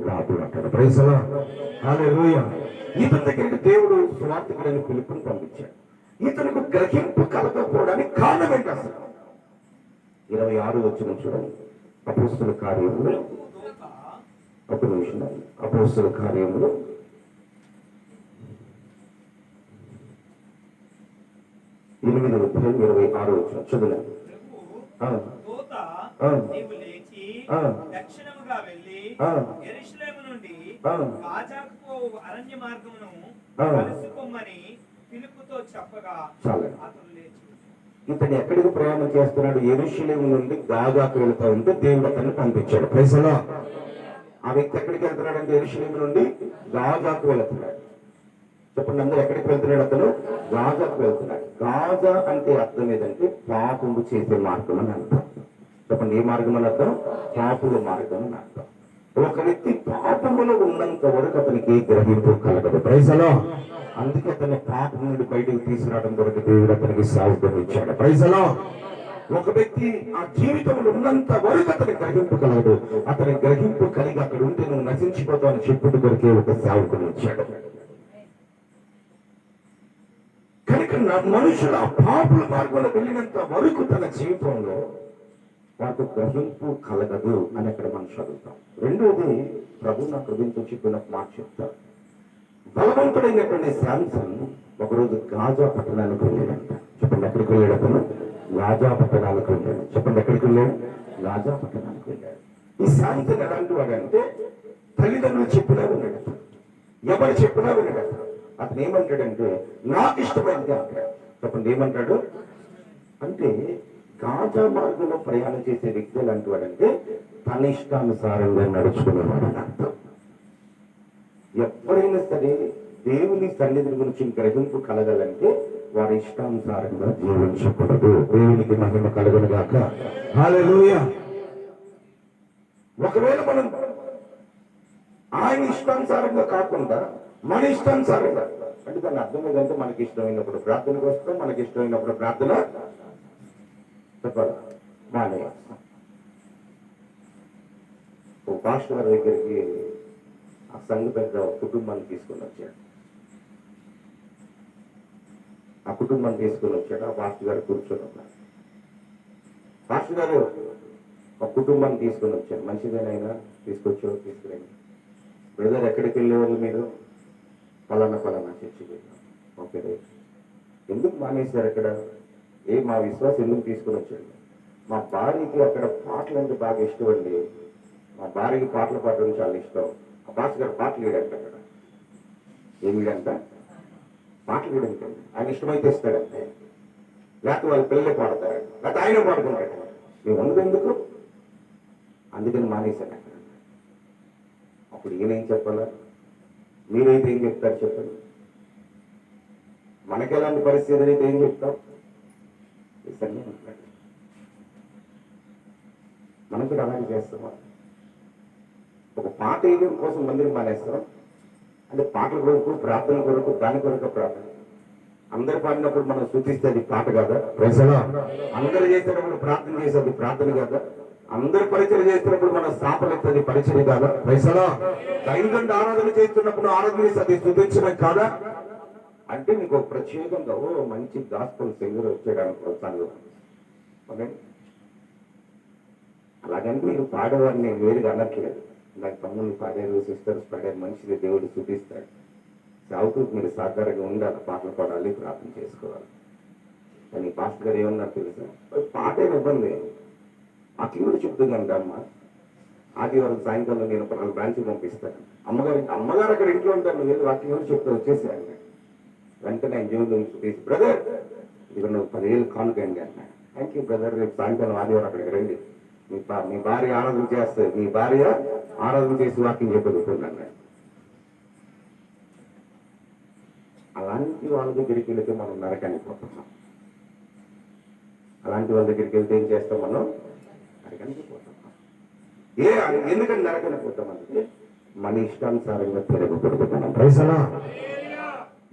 రాదు అంటాడు. Praise the Lord. హల్లెలూయా. ఇతని దగ్గరికి దేవుడు సువార్తికుడైన ఫిలిప్పుని పంపించాడు. ఇతనికి గ్రహింపు కలగకపోవడానికి కారణం ఏంటి అసలు? 26 వచనం చూడండి. అపొస్తలుల కార్యములు, ఒక నిమిషం, అపొస్తలుల కార్యములు 8:26 వచనం చదువుదాం. నీవు లేచి దక్షిణముగా వెళ్ళి యెరూషలేము నుండి గాజాకు పోవు అరణ్య మార్గమును కలుసుకోమని ఫిలిప్పుతో చెప్పగా అతడు లేచి. ఇతను ఎక్కడికి ప్రయాణం చేస్తున్నాడు? యెరూషలేము నుండి గాజాకు వెళ్తా ఉంటే దేవుడు అతన్ని పంపించాడు. Praise the Lord. ఆ వ్యక్తి ఎక్కడికి వెళ్తున్నాడు అంటే యెరూషలేము నుండి గాజాకు వెళ్తున్నాడు. చెప్పండి, అందరూ ఎక్కడికి వెళ్తున్నాడు? అతను గాజాకు వెళ్తున్నాడు. గాజా అంటే అర్థం ఏదంటే పాపము చేసే మార్గం అని అర్థం. చెప్పండి, ఏ మార్గం అని అర్థం? పాపుల మార్గం అని అర్థం. ఒక వ్యక్తి పాపములో ఉన్నంత వరకు అతనికి గ్రహింపు కలగదు. Praise the Lord. అందుకే అతన్ని పాపం నుండి బయటకు తీసుకురావడం కొరకు దేవుడు అతనికి సాగుతం ఇచ్చాడు. Praise the Lord. ఒక వ్యక్తి ఆ జీవితంలో ఉన్నంత వరకు అతని గ్రహింపు కలగదు. అతని గ్రహింపు కలిగి అక్కడ ఉంటే నువ్వు నశించిపోతావు అని చెప్పుడు కొరికే ఒక సేవకుని ఇచ్చాడు. కనుక నా మనుషులు ఆ పాపుల మార్గంలో వెళ్ళినంత వరకు తన జీవితంలో వారికి గ్రహింపు కలగదు అని అక్కడ మనం చదువుతాం. రెండోది, ప్రభు నా హృదయంతో చెప్పిన మాట చెప్తారు. బలవంతుడైనటువంటి శాంసన్ ఒకరోజు గాజా పట్టణానికి వెళ్ళాడంట. చెప్పండి, ఎక్కడికి వెళ్ళాడు అతను? గాజా పట్టణాలకు వెళ్ళాడు. చెప్పండి, ఎక్కడికి వెళ్ళాడు? గాజా పట్టణానికి వెళ్ళాడు. ఈ శాంసన్ ఎలాంటి వాడంటే తల్లిదండ్రులు చెప్పినా విన్నాడు, ఎవరు చెప్పినా విన్నాడు. అతను ఏమంటాడంటే నాకు ఇష్టమైనది అంటాడు. చెప్పండి, ఏమంటాడు అంటే గాజా మార్గంలో ప్రయాణం చేసే వ్యక్తి ఎలాంటి వాడంటే తన ఇష్టానుసారంగా నడుచుకునేవాడు అని అర్థం. ఎప్పుడైనా సరే దేవుని సన్నిధి గురించి గ్రహింపు కలగాలంటే వారి ఇష్టానుసారంగా జీవించకూడదు. దేవునికి మహిమ కలుగును గాక. హల్లెలూయా. ఒకవేళ మనం ఆయన ఇష్టానుసారంగా కాకుండా మన ఇష్టానుసారంగా, అంటే దాని అర్థం ఏదంటే మనకి ఇష్టమైనప్పుడు ప్రార్థనకు వస్తాం, మనకి ఇష్టమైనప్పుడు ప్రార్థన చెప్పాలి మానేస్తాం. ఓ పాస్టర్ గారి దగ్గరికి ఆ సంఘ పెద్ద కుటుంబాన్ని తీసుకుని వచ్చాడు. ఆ కుటుంబాన్ని తీసుకుని వచ్చాడు. ఆ పాస్టర్ గారు కూర్చొని ఉన్నారు. పాస్టర్ గారు ఒక కుటుంబాన్ని తీసుకుని వచ్చాడు. మంచిదేనైనా తీసుకొచ్చారు, తీసుకురండి. బ్రదర్ ఎక్కడికి వెళ్ళేవాళ్ళు మీరు? పలానా చర్చికి వెళ్ళాం. Okay right. ఎందుకు మానేశారు అక్కడ? మా విశ్వాసం ఎందుకు తీసుకుని వచ్చాడు? మా భార్యకి అక్కడ పాటలు అంటే బాగా ఇష్టం అండి. మా భార్యకి పాటలు పాడడం చాలా ఇష్టం. ఆ పాస్టర్ గారు పాటలు వేయడంట అక్కడ. ఏం వేయడంట? పాటలు వేయడానికి ఆయన ఇష్టమైతే ఇస్తాడంటే, లేకపోతే వాళ్ళ పిల్లలే పాడతారు, లేకపోతే ఆయన పాడుకుంటాడు. మేము ఉండదు ఎందుకు? అందుకని మానేశాను అక్కడ. అప్పుడు ఈయనేం చెప్పాలా? మీరైతే ఏం చెప్తారు చెప్పండి? మనకెలాంటి పరిస్థితి అయితే ఏం చెప్తాం? మనం కూడా అలాగే చేస్తామా? ఒక పాట వేయడం కోసం మందిరం మానేస్తాం. అంటే పాటల కొరకు, ప్రార్థన కొరకు, దాని కొరకు ప్రార్థన. అందరు పాడినప్పుడు మనం సూచిస్తే అది పాట కాదా? అందరు చేసేటప్పుడు ప్రార్థన చేసేది ప్రార్థన కాదా? అందరు పరిచయం చేస్తున్నప్పుడు మన స్థాపనది పరిచయం కాదా? దైవంగా ఆరాధన చేస్తున్నప్పుడు ఆరాధన చేసి అది స్తుతించడం కాదా? అంటే నీకు ఒక ప్రత్యేకంగా మంచి గాస్పల్ సింగర్ వచ్చేయడానికి ప్రోత్సాహం. అలాగని మీరు పాడేవాడిని వేరుగా అనట్లేదు. నాకు తమ్ముళ్ళు పాడారు, సిస్టర్స్ పాడారు, మంచిది, దేవుడు చూపిస్తాడు. సాగుతూ మీరు సాధారణంగా ఉండాలి, పాటలు పాడాలి, ప్రార్థన చేసుకోవాలి. కానీ పాస్టర్ గారు ఏమన్నారు తెలుసా? పాట ఏమి ఇబ్బంది, అట్లా కూడా చెప్తుందంట అమ్మ. ఆదివారం సాయంకాలం నేను ఒక బ్రాంచ్కి పంపిస్తాను. అమ్మగారు అక్కడ ఇంట్లో ఉంటాను, నువ్వు వెళ్ళి వాక్యం కూడా చెప్తే వచ్చేసాను. వెంటనే ఆయన జీవితం తీసి, బ్రదర్ ఇక్కడ నువ్వు 10,000 కానుకండి అన్న. థ్యాంక్ యూ బ్రదర్, రేపు సాయంకాలం ఆదివారం అక్కడికి రండి, మీ భార్య ఆరాధన చేస్తుంది, మీ భార్య ఆరాధన చేసి వాక్యం చెప్పగలుగుతున్నాను. అలాంటి వాళ్ళ దగ్గరికి వెళితే మనం నరకానికి పోతున్నాం. అలాంటి వాళ్ళ దగ్గరికి వెళ్తే ఏం చేస్తాం? మనం నరకానికి పోతున్నాం. ఎందుకంటే నరకానికి పోతాం అంటే మన ఇష్టానుసారంగా తిరగకూడదు. మనం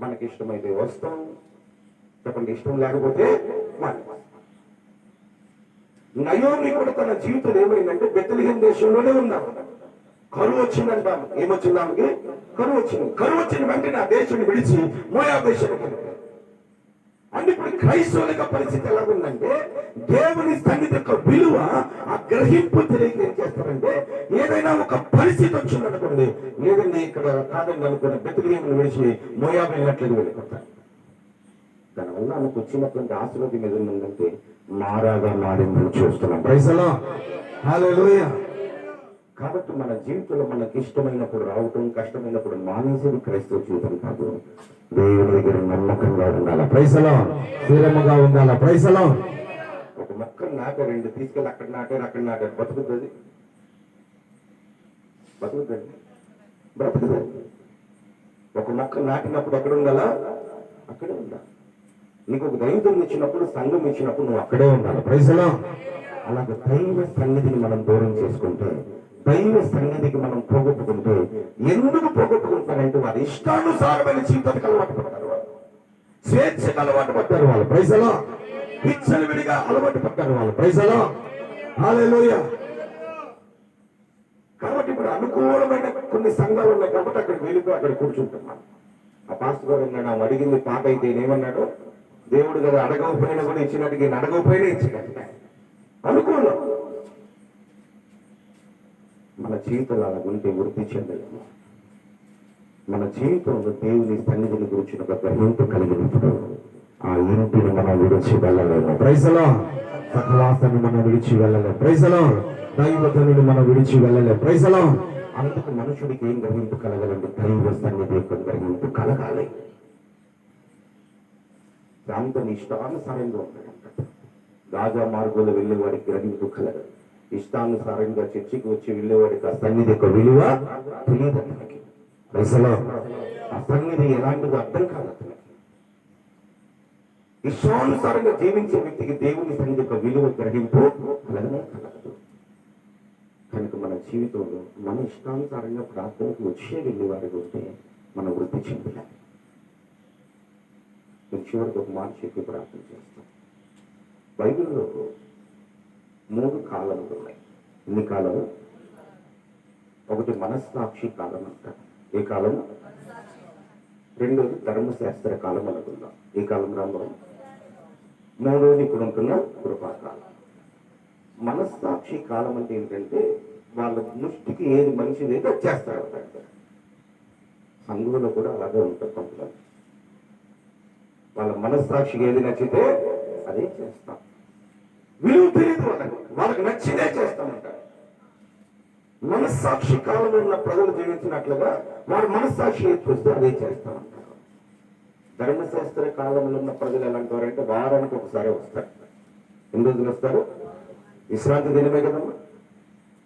మనకి ఇష్టమైతే వస్తాం, చెప్పండి, ఇష్టం లేకపోతే నయోమి కూడా తన జీవితం ఏమైందంటే బెత్లెహేం దేశంలోనే ఉన్నాం. కరువు వచ్చిందంటాము. ఏమొచ్చింది ఆమెకి? కరువు వచ్చింది. కరువు వచ్చిన వెంటనే ఆ దేశాన్ని విడిచి మోయాబు దేశానికి వెళ్ళింది. అంటే ఇప్పుడు క్రైస్తవుల యొక్క పరిస్థితి ఎలా ఉందంటే దేవుని సన్నిధి యొక్క విలువ, ఆ గ్రహింపు తెలియక ఏం చేస్తారంటే ఏదైనా ఒక పరిస్థితి వచ్చిందనుకోండి, లేదండి ఇక్కడ కాదండి అనుకుని బెత్లెహేమును విడిచి మోయాబు వెళ్ళట్లేదు వెళ్ళిపోతారు. దానివల్ల ఆమెకు వచ్చినటువంటి ఆశీర్వాదం ఏదైనా ఉందంటే మారాగా మారిందని చూస్తున్నాం. Praise the Lord. హల్లెలూయా. కాబట్టి మన జీవితంలో మనకి ఇష్టమైనప్పుడు రావటం, కష్టమైనప్పుడు మానేసేది క్రైస్తవ జీవితం కాదు. దేవుని దగ్గర నమ్మకంగా ఉండాలి. Praise the Lord. స్థిరముగా ఉండాలి. Praise the Lord. ఒక మొక్కను నాటే, 2 తీసుకెళ్ళి అక్కడ నాటారు, బతుకుతుంది? బ్రతుకుతుంది. ఒక మొక్క నాటినప్పుడు ఎక్కడ ఉండాలా? అక్కడే ఉండాలి. నీకు ఒక దైవం ఇచ్చినప్పుడు, సంఘం ఇచ్చినప్పుడు నువ్వు అక్కడే ఉండాలి. Praise the Lord. అలాగే దైవ సన్నిధిని మనం దూరం చేసుకుంటే, దైవ సన్నిధికి మనం పోగొట్టుకుంటే, ఎందుకు పోగొట్టుకుంటారంటే కాదు, ఇష్టానుసారమైన జీవితానికి అలవాటు పడ్డారు వాళ్ళు. స్వేచ్ఛకు అలవాటు పడ్డారు వాళ్ళు. ప్రైజలో విచ్చలవిడిగా అలవాటు పడ్డారు వాళ్ళు. ప్రైజలో హల్లెలూయా. కాబట్టి ఇప్పుడు అనుకూలమైన కొన్ని సంఘాలు ఉన్నాయి కాబట్టి అక్కడికి వెళ్ళిపోయి అక్కడ కూర్చుంటున్నాను. ఆ పాస్టర్ గారు అన్నాడు, ఆమె అడిగింది పాట అయితే ఏమన్నాడు, దేవుడు కదా అడగకపోయినా కూడా ఇచ్చినట్టుగా ఈయన అడగకపోయినా ఇచ్చినట్టుగా అనుకూలం. మన జీవితంలో అలా ఉంటే వృద్ధి చెందలేము. మన జీవితంలో దేవుని సన్నిధిని గురించి ఒక గ్రహింపు కలిగినప్పుడు ఆ ఇంటిని మనం విడిచి వెళ్ళలేము. ప్రైజలో సహవాసాన్ని మనం విడిచి వెళ్ళలేము. ప్రైజలో దైవజనుడు మనం విడిచి వెళ్ళలేము. ప్రైజలో అందుకు మనుషుడికి ఏం గ్రహింపు కలగాలంటే దైవ సన్నిధి యొక్క గ్రహింపు కలగాలి. దాంతో ఇష్టానుసారంగా ఉంటాడంట. రాజా మార్గంలో వెళ్ళేవాడికి గ్రహింపు కలగదు. ఇష్టానుసారంగా చర్చికి వచ్చి వెళ్ళేవాడికి ఆ సన్నిధి యొక్క విలువ తెలియదు అతనికి. ప్రైజలో ఆ సన్నిధి ఎలాంటిదో అర్థం కాదు అతనికి. ఇష్టానుసారంగా జీవించే వ్యక్తికి దేవుని సన్నిధి యొక్క విలువ గ్రహింపు కలగనే కలగదు. కనుక మన జీవితంలో మన ఇష్టానుసారంగా ప్రార్థనకు వచ్చే వెళ్ళేవారికి ఉంటే మనం వృద్ధి చెందలేం. నేను చివరికి ఒక మాట చెప్పి ప్రార్థన చేస్తాం. బైబిల్లో 3 కాలములు ఉన్నాయి. ఎన్ని కాలము? ఒకటి మనస్సాక్షి కాలం అంటారు. ఏ కాలము? రెండోది ధర్మశాస్త్ర కాలం అనుకుందాం. ఏ కాలం రాబోదు? మూడోది ఇప్పుడు ఉంటున్న కృపాకాలం. మనస్సాక్షి కాలం అంటే ఏంటంటే వాళ్ళ దృష్టికి ఏది మంచిది అయితే చేస్తారు. సంఘంలో కూడా అలాగే ఉంటారు కొంతమంది. వాళ్ళ మనస్సాక్షికి ఏది నచ్చితే అదే చేస్తాం. విలువ తెలియదు వాళ్ళకి, వాళ్ళకి నచ్చితే చేస్తామంటారు. మనస్సాక్షి కాలంలో ఉన్న ప్రజలు జీవించినట్లుగా వారు మనస్సాక్షి ఏది చూస్తే అదే చేస్తామంటారు. ధర్మశాస్త్ర కాలంలో ఉన్న ప్రజలు ఎలాంటి వారంటే వారానికి ఒకసారి వస్తారు. ఎన్ని రోజులు వస్తారు? విశ్రాంతి దినమే కదమ్మా,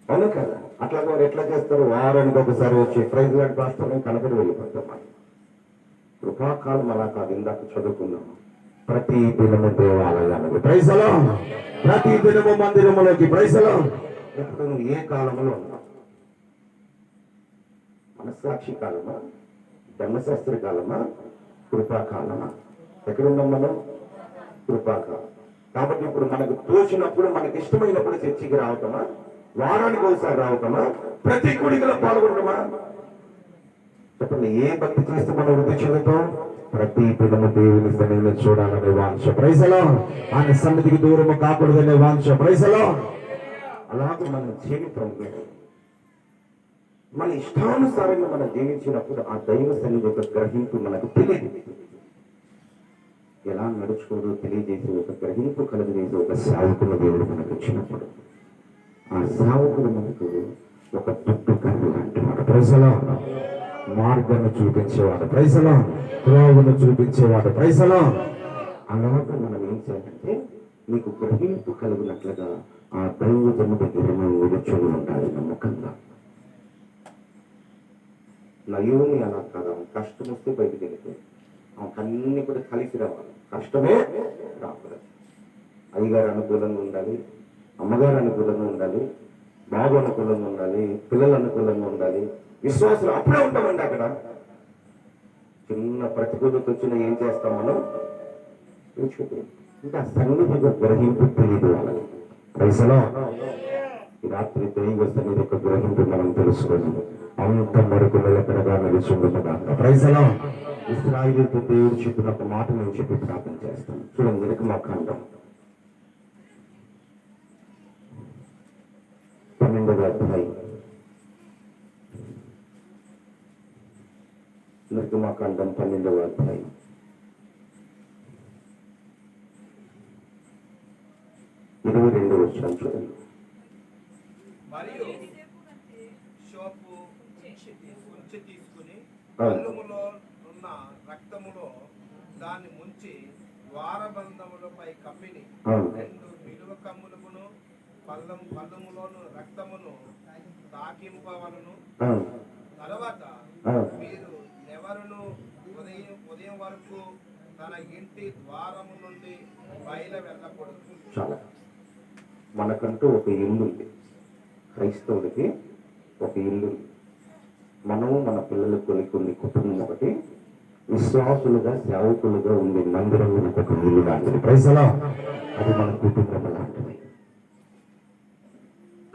అవును కదా. అట్లాగే వారు ఎట్లా చేస్తారు? వారానికి ఒకసారి వచ్చి ప్రైజ్ లాంటి రాష్ట్రం కనపడి వెళ్ళిపోతాం. కృపాకాలం అలా కాదు. ఇందాక చదువుకున్నాము, ప్రతి దినము దేవాలయానికి ప్రైజలో, ప్రతి దినము మందిరములోకి ప్రైజలో. ఇప్పుడు నువ్వు ఏ కాలంలో ఉన్నావు? మనస్సాక్షి కాలమా, ధర్మశాస్త్ర కాలమా, కృపాకాలమా? ఎక్కడున్నాం మనం? కృపాకాలం. కాబట్టి ఇప్పుడు మనకు తోచినప్పుడు, మనకి ఇష్టమైనప్పుడు చర్చికి రావటమా, వారానికి ఒకసారి రావటమా, ప్రతి కుడికలో పాల్గొనటమా? చెప్పండి, ఏ భక్తి చేస్తే మనం వృద్ధి చెందుతాం? ప్రతి దినము దేవుని సన్నిధిని చూడాలనే వాంఛ. ప్రైజలో ఆయన సన్నిధికి దూరము కాకూడదనే వాంఛ. ప్రైజలో అలాగే మనం జీవితం మన ఇష్టానుసారంగా మనం జీవించినప్పుడు ఆ దైవ సన్నిధి యొక్క గ్రహింపు మనకు తెలియదు. ఎలా నడుచుకోదో తెలియజేసి ఒక గ్రహింపు కలుగజేసి ఒక సేవకుని దేవుడు మనకు ఇచ్చినప్పుడు ఆ సేవకుడు మనకు ఒక దుడ్డు కర్ర అంటున్నాడు. ప్రైజలో మార్గాన్ని చూపించేవాడు. ప్రైజలో త్రోవను చూపించేవాడు. ప్రైజలో అలాగే మనం ఏం చేయాలంటే నీకు గ్రహింపు కలిగినట్లుగా ఆ దైవజను దగ్గర నువ్వు నిలుచుని ఉండాలి నమ్మకంగా. నయోమి అలా కదా, కష్టం వస్తే బయటకు వెళ్తే అన్ని కూడా కలిసి రావాలి. కష్టమే రాకూడదు. అయ్యగారు అనుకూలంగా ఉండాలి, అమ్మగారు అనుకూలంగా ఉండాలి, బాబు అనుకూలంగా ఉండాలి, పిల్లలు అనుకూలంగా ఉండాలి, విశ్వాసులు అప్పుడే ఉంటామండి. అక్కడ చిన్న ప్రతికూలత వచ్చినా ఏం చేస్తాం మనం? ఇంకా సన్నిధి గ్రహింపు తెలియదు వాళ్ళని. ప్రైజలో ఈ రాత్రి దైవ సన్నిధి యొక్క గ్రహింపు మనం తెలుసుకోవాలి. అంత వరకు నిలకడగా నిలిచిండుగా. ప్రైజలో ఇశ్రాయేలుతో దేవుడు చెప్పిన ఒక మాట నేను చెప్పి ప్రార్థన చేస్తాను. చూడండి, నిర్గమాకాండం 12వ అధ్యాయం. నిర్గమాకాండం 12వ అధ్యాయం 22వ వచనం చూడండి. మరియు సోపు ఉంచి తీసుకుని కళ్ళములో ఉన్న రక్తములో దాన్ని ముంచి ద్వారబంధములపై కమ్మిని 2 నిలువ కమ్ములకును పల్లములోను రక్తమును తాకింపవలను. తర్వాత మీరు ఎవరును ఉదయం వరకు తన ఇంటి ద్వారము నుండి బయలు వెళ్ళకూడదు. చాలా మనకంటూ ఒక ఇల్లు ఉంది. క్రైస్తవులకి ఒక ఇల్లు. మనము మన పిల్లలు కొన్ని కుటుంబం ఒకటి విశ్వాసులుగా సేవకులుగా ఉండే మందిరం మనకు ఒక ఇల్లు లాంటిది. ప్రైజ్ అలా అది మన కుటుంబం లాంటిది.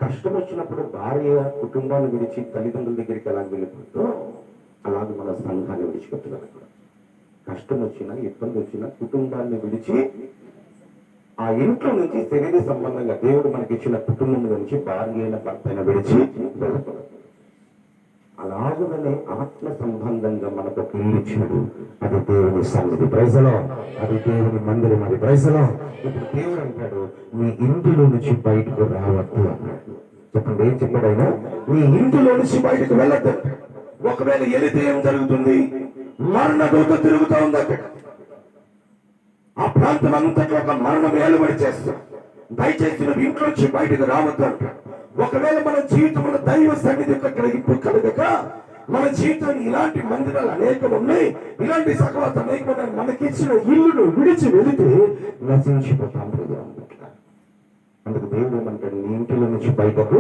కష్టం వచ్చినప్పుడు భార్య కుటుంబాన్ని విడిచి తల్లిదండ్రుల దగ్గరికి ఎలా వెళ్ళిపోతుందో అలాగే మన సంఘాన్ని విడిచిపెట్టగలం. కష్టం వచ్చినా ఇబ్బంది వచ్చినా కుటుంబాన్ని విడిచి ఆ ఇంట్లో నుంచి శరీర సంబంధంగా దేవుడు మనకి ఇచ్చిన కుటుంబం నుంచి భార్య అయిన భర్త అయిన విడిచి వెళ్ళకూడదు. అలాగనే ఆత్మ సంబంధంగా మనకు ఒక ఇల్లు ఇచ్చినడు, అది దేవుని సన్నిధి. ప్రైజలో అది దేవుని మందిరం. అది ప్రైజలో ఇప్పుడు దేవుడు అంటాడు, మీ ఇంటిలో నుంచి బయటకు రావద్దు అన్నాడు. చెప్పండి, ఏం చెప్పాడు ఆయన? మీ ఇంటిలో నుంచి బయటకు వెళ్ళద్దు. ఒకవేళ వెళితే ఏం జరుగుతుంది? మరణ దూత తిరుగుతూ ఉంది అక్కడ. ఆ ప్రాంతం అంతట్లో ఒక మరణం ఏలుబడి చేస్తాం. దయచేసి నువ్వు ఇంట్లో నుంచి బయటకు రావద్దు అంటాడు. ఒకవేళ మన జీవితంలో దైవ సన్నిధి యొక్క గ్రహింపు కలగక మన జీవితాన్ని ఇలాంటి మందిరాలు అనేకం ఉన్నాయి, ఇలాంటి సకవాత అనేకం ఉన్నాయి. మనకిచ్చిన ఇల్లును విడిచి వెళితే నశించిపోతాం. అందుకు దేవుడు ఏమంటాడు, నీ ఇంటిలో నుంచి బయటకు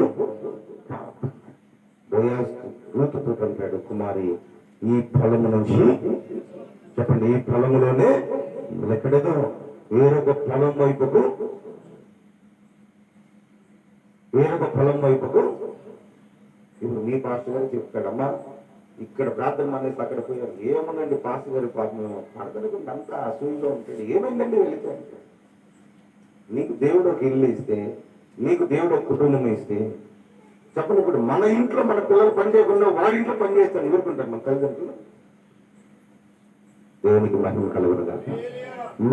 రూతుతో అంటాడు, కుమారి ఈ పొలము నుంచి, చెప్పండి, ఈ పొలములోనే ఎక్కడేదో వేరొక పొలం వైపుకు ఇప్పుడు మీ పాస్టర్ గారు చెప్తాడమ్మా, ఇక్కడ ప్రార్థన మానేసి అక్కడ పోయారు. ఏముందండి పాస్టర్ గారి పాపం పడకనుకుంటే అంతా అసూయలో ఉంటాడు. ఏమైందండి వెళితే? నీకు దేవుడు ఒక ఇల్లు ఇస్తే, నీకు దేవుడు ఒక కుటుంబం ఇస్తే, చెప్పండి, ఇప్పుడు మన ఇంట్లో మన పిల్లలు పని చేయకుండా వాడి ఇంట్లో పని చేస్తాను ఎవరుకుంటారు మన తల్లిదండ్రులు? దేవునికి మహిమ కలుగునుగా.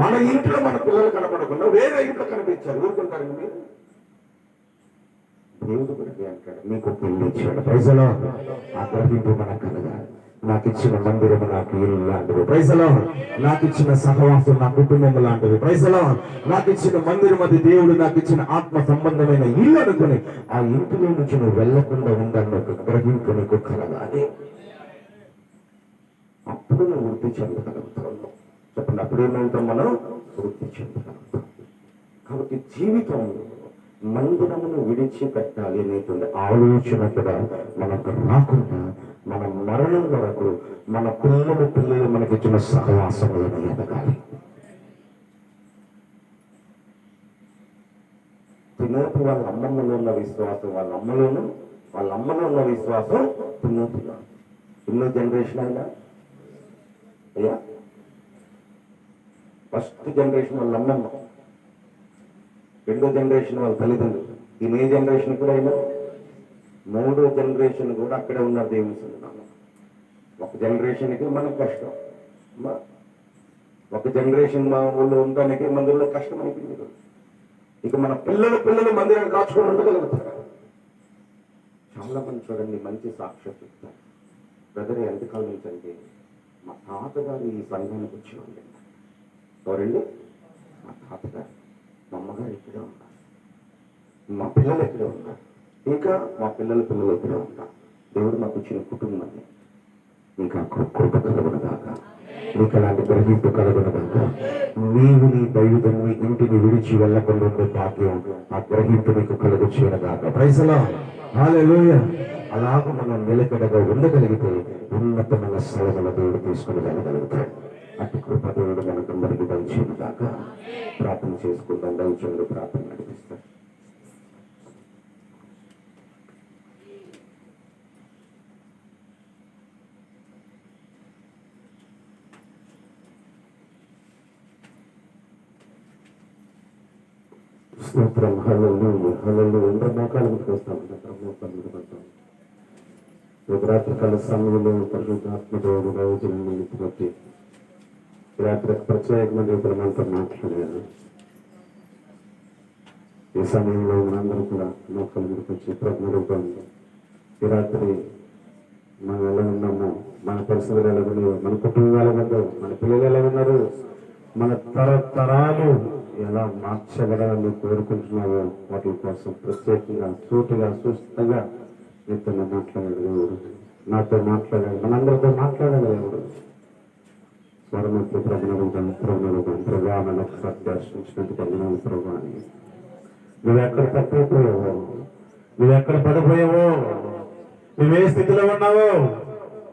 మన ఇంట్లో మన పిల్లలు కనపడకుండా వేరే ఇంట్లో కనిపించారు ఎవరుకుంటారు మీరు? దేవుడు కూడా అంటాడు, మీకు పెళ్లి ఇచ్చాడు. ప్రైజలో ఆ గ్రహింపు మనకు కలగాలి. నాకు ఇచ్చిన మందిరము నాకు ఇల్లు లాంటిది. ప్రైజలో నాకు ఇచ్చిన సహవాసం నా కుటుంబం లాంటిది. ప్రైజలో నాకు ఇచ్చిన మందిరం అది దేవుడు నాకు ఇచ్చిన ఆత్మ సంబంధమైన ఇల్లు అనుకుని ఆ ఇంటిలో నుంచి నువ్వు వెళ్లకుండా ఉండాలని ఒక గ్రహింపు నీకు కలగాలి. అప్పుడు నువ్వు వృద్ధి చెందగలుగుతావు. చెప్పండి, అప్పుడేమవుతాం? మనం వృద్ధి చెందగలుగుతాం. కాబట్టి జీవితంలో మందిరమును విడిచిపెట్టాలి అనేటువంటి ఆలోచన కూడా మనకు రాకుండా మన మరణం వరకు మన పిల్లలు మనకిచ్చిన సహవాసములను ఎదగాలి. తిమోతి వాళ్ళ అమ్మమ్మలో ఉన్న విశ్వాసం వాళ్ళ అమ్మలో ఉన్న విశ్వాసం తిమోతిలో. ఎన్నో జనరేషన్ అయినా అయ్యా, ఫస్ట్ జనరేషన్ వాళ్ళ అమ్మమ్మ, రెండో జనరేషన్ వాళ్ళ తల్లిదండ్రులు, ఈ ఏ జనరేషన్ కూడా అయినా మూడో జనరేషన్ కూడా అక్కడే ఉన్నారు దేవుని సన్నిధిలో. ఒక జనరేషన్కి మనకు కష్టం, ఒక జనరేషన్ మా ఊళ్ళో ఉండడానికి మందిరంలో కష్టం అయిపోయింది. ఇక మన పిల్లలు మందిరాన్ని కాచుకొని ఉండగలుగుతారు. చాలా మంది చూడండి మంచి సాక్షాత్ చెప్తారు. బ్రదర్ ఎంతకాలం నుంచి అంటే మా తాతగారు ఈ సంఘానికి వచ్చేవాళ్ళు. ఎవరండి? మా తాతగారు. మా అమ్మగారు ఇక్కడే ఉన్నారు, మా పిల్లలు ఇక్కడే ఉన్నారు, ఇంకా మా పిల్లలు ఇక్కడే ఉన్నారు. దేవుడు మాకు ఇచ్చిన కుటుంబాన్ని ఇంకా కృప కలుగునగాక, నీకు అలాంటి గ్రహింపు కలుగునగాక. నీవు నీ దైవజన్ని ఇంటిని విడిచి వెళ్ళకుండా ఉండే భాగ్యం ఆ గ్రహింపు నీకు కలుగు చేయనగాక. ప్రైజ్ లార్డ్, హల్లెలూయా. అలాగ మనం నిలకడగా ఉండగలిగితే ఉన్నతమైన స్థలముల దేవుడు తీసుకుని వెళ్ళగలుగుతాడు. అటు కృప దేవుడు మనకందరికీ దయచేయనగాక. ప్రార్థన చేసుకుందాం. దయచేయండి, ప్రార్థన నడిపిస్తాడు. స్తోత్రం. హల్లెలూయా, హల్లెలూయా. అందరూ మోకాళ్ళ మీదకి వస్తాం. మోకాళ్ళ మీదకి వస్తాం. రాత్రికాల సమయంలో పరిశుద్ధాత్మదేవుడు దైవజనులను ఎత్తుకొచ్చి రాత్రి ప్రత్యేకమైన ఇప్పుడు మనతో మాట్లాడారు. ఈ సమయంలో మనందరూ కూడా మోకాళ్ళ మీదకి వచ్చి ప్రభుత్వం ఈ రాత్రి మనం ఎలా ఉన్నాము, మన పరిస్థితులు ఎలా ఉన్నాయో, మన కుటుంబాల మధ్య మన పిల్లలు ఎలా ఉన్నారు, మన తరతరాలు ఎలా మార్చబడాలని కోరుకుంటున్నావో వాటి కోసం ప్రత్యేకంగా సూటిగా సుస్థితంగా నీతో మాట్లాడాడు దేవుడు, నాతో మాట్లాడాడు, మనందరితో మాట్లాడాడు దేవుడు. స్వరమూర్తి ప్రభుత్వం ప్రభావాన్ని ఒకసారి దర్శించినట్టు అభినందన ప్రభు అని. నువ్వెక్కడ తప్పిపోయావో, నువ్వెక్కడ పడిపోయావో, నువ్వే స్థితిలో ఉన్నావో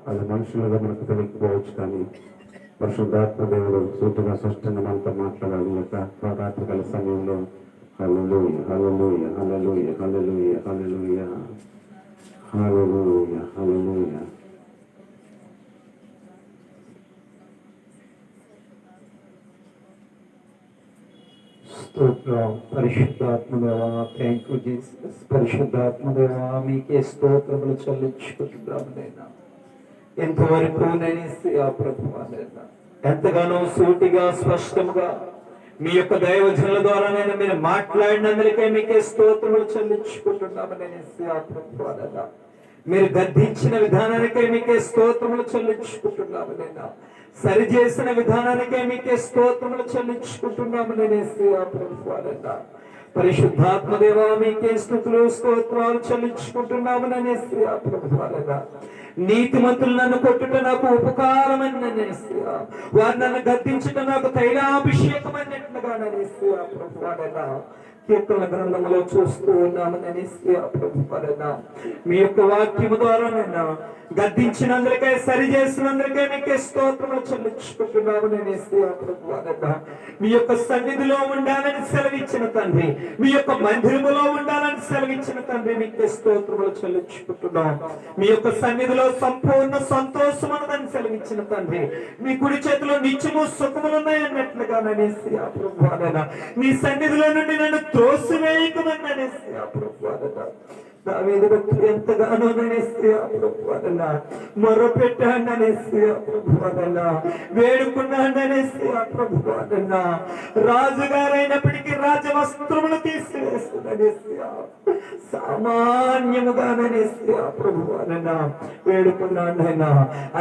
అది మనుషులుగా మనకు తెలియకపోవచ్చు, కానీ పరిశుద్ధాత్మ దేవుడు సూటిగా స్పష్టంగా మనతో మాట్లాడాలి. ఈ యొక్క రాత్రికాల సమయంలో హల్లెలూయా హల్లెలూయా హల్లెలూయా హల్లెలూయా హల్లెలూయా హల్లెలూయా హల్లెలూయా. స్తోత్రం పరిశుద్ధాత్మదేవా, థ్యాంక్ యూ జీసస్. పరిశుద్ధాత్మదేవా, మీకే స్తోత్రములు చెల్లించుకుంటున్నాము నైనా. ఎంతవరకు నేను ప్రభువానైనా ఎంతగానో సూటిగా స్పష్టంగా మీ యొక్క దైవజనుల ద్వారా నేను మీరు మాట్లాడినందుకే మీకే స్తోత్రములు చెల్లించుకుంటున్నాము నేను ప్రభువానైనా. మీరు గద్దించిన విధానానికే మీకే స్తోత్రములు చెల్లించుకుంటున్నాము నైనా. సరి చేసిన విధానానికే మీకే స్తోత్రములు చెల్లించుకుంటున్నాము నేను ప్రభువానైనా. పరిశుద్ధాత్మ దేవా, మీకే స్తుతులు స్తోత్రాలు చెల్లించుకుంటున్నాము నేను ప్రభువానైనా. నీతిమంతులు నన్ను కొట్టుట నాకు ఉపకారమని నన్ను వారు నన్ను గద్దించుట నాకు తైలాభిషేకం అన్నట్లుగా నన్ను ప్రభువానైనా కీర్తన గ్రంథంలో చూస్తూ ఉన్నాము నేను మీ యొక్క వాక్యము ద్వారా నేను గద్దించినందుకే సరి చేసినందుకే మీకే స్తోత్రములు చెల్లించుకుంటున్నాము నేను మీ యొక్క సన్నిధిలో ఉండాలని సెలవిచ్చిన తండ్రి, మీ యొక్క మందిరములో ఉండాలని సెలవిచ్చిన తండ్రి, మీకే స్తోత్రములు చెల్లించుకుంటున్నాం. మీ యొక్క సన్నిధిలో సంపూర్ణ సంతోషం ఉన్నదని సెలవిచ్చిన తండ్రి, మీ కుడి చేతిలో నిత్యము సుఖములు ఉన్నాయన్నట్లుగా నన్ను మీ సన్నిధిలో నుండి నన్ను త్రోసివేయకమని దావీదు భక్తుడు ఎంతగానో ప్రభువానన్నా మొర్రపెట్టాడని ప్రభువానన్నా, వేడుకున్నాడని ప్రభువానన్నా. రాజుగారైనప్పటికీ రాజవస్త్రములు తీసివేస్తుందని సామాన్యముగానని ప్రభువానన్నా వేడుకున్నాడైనా.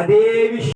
అదే విషయం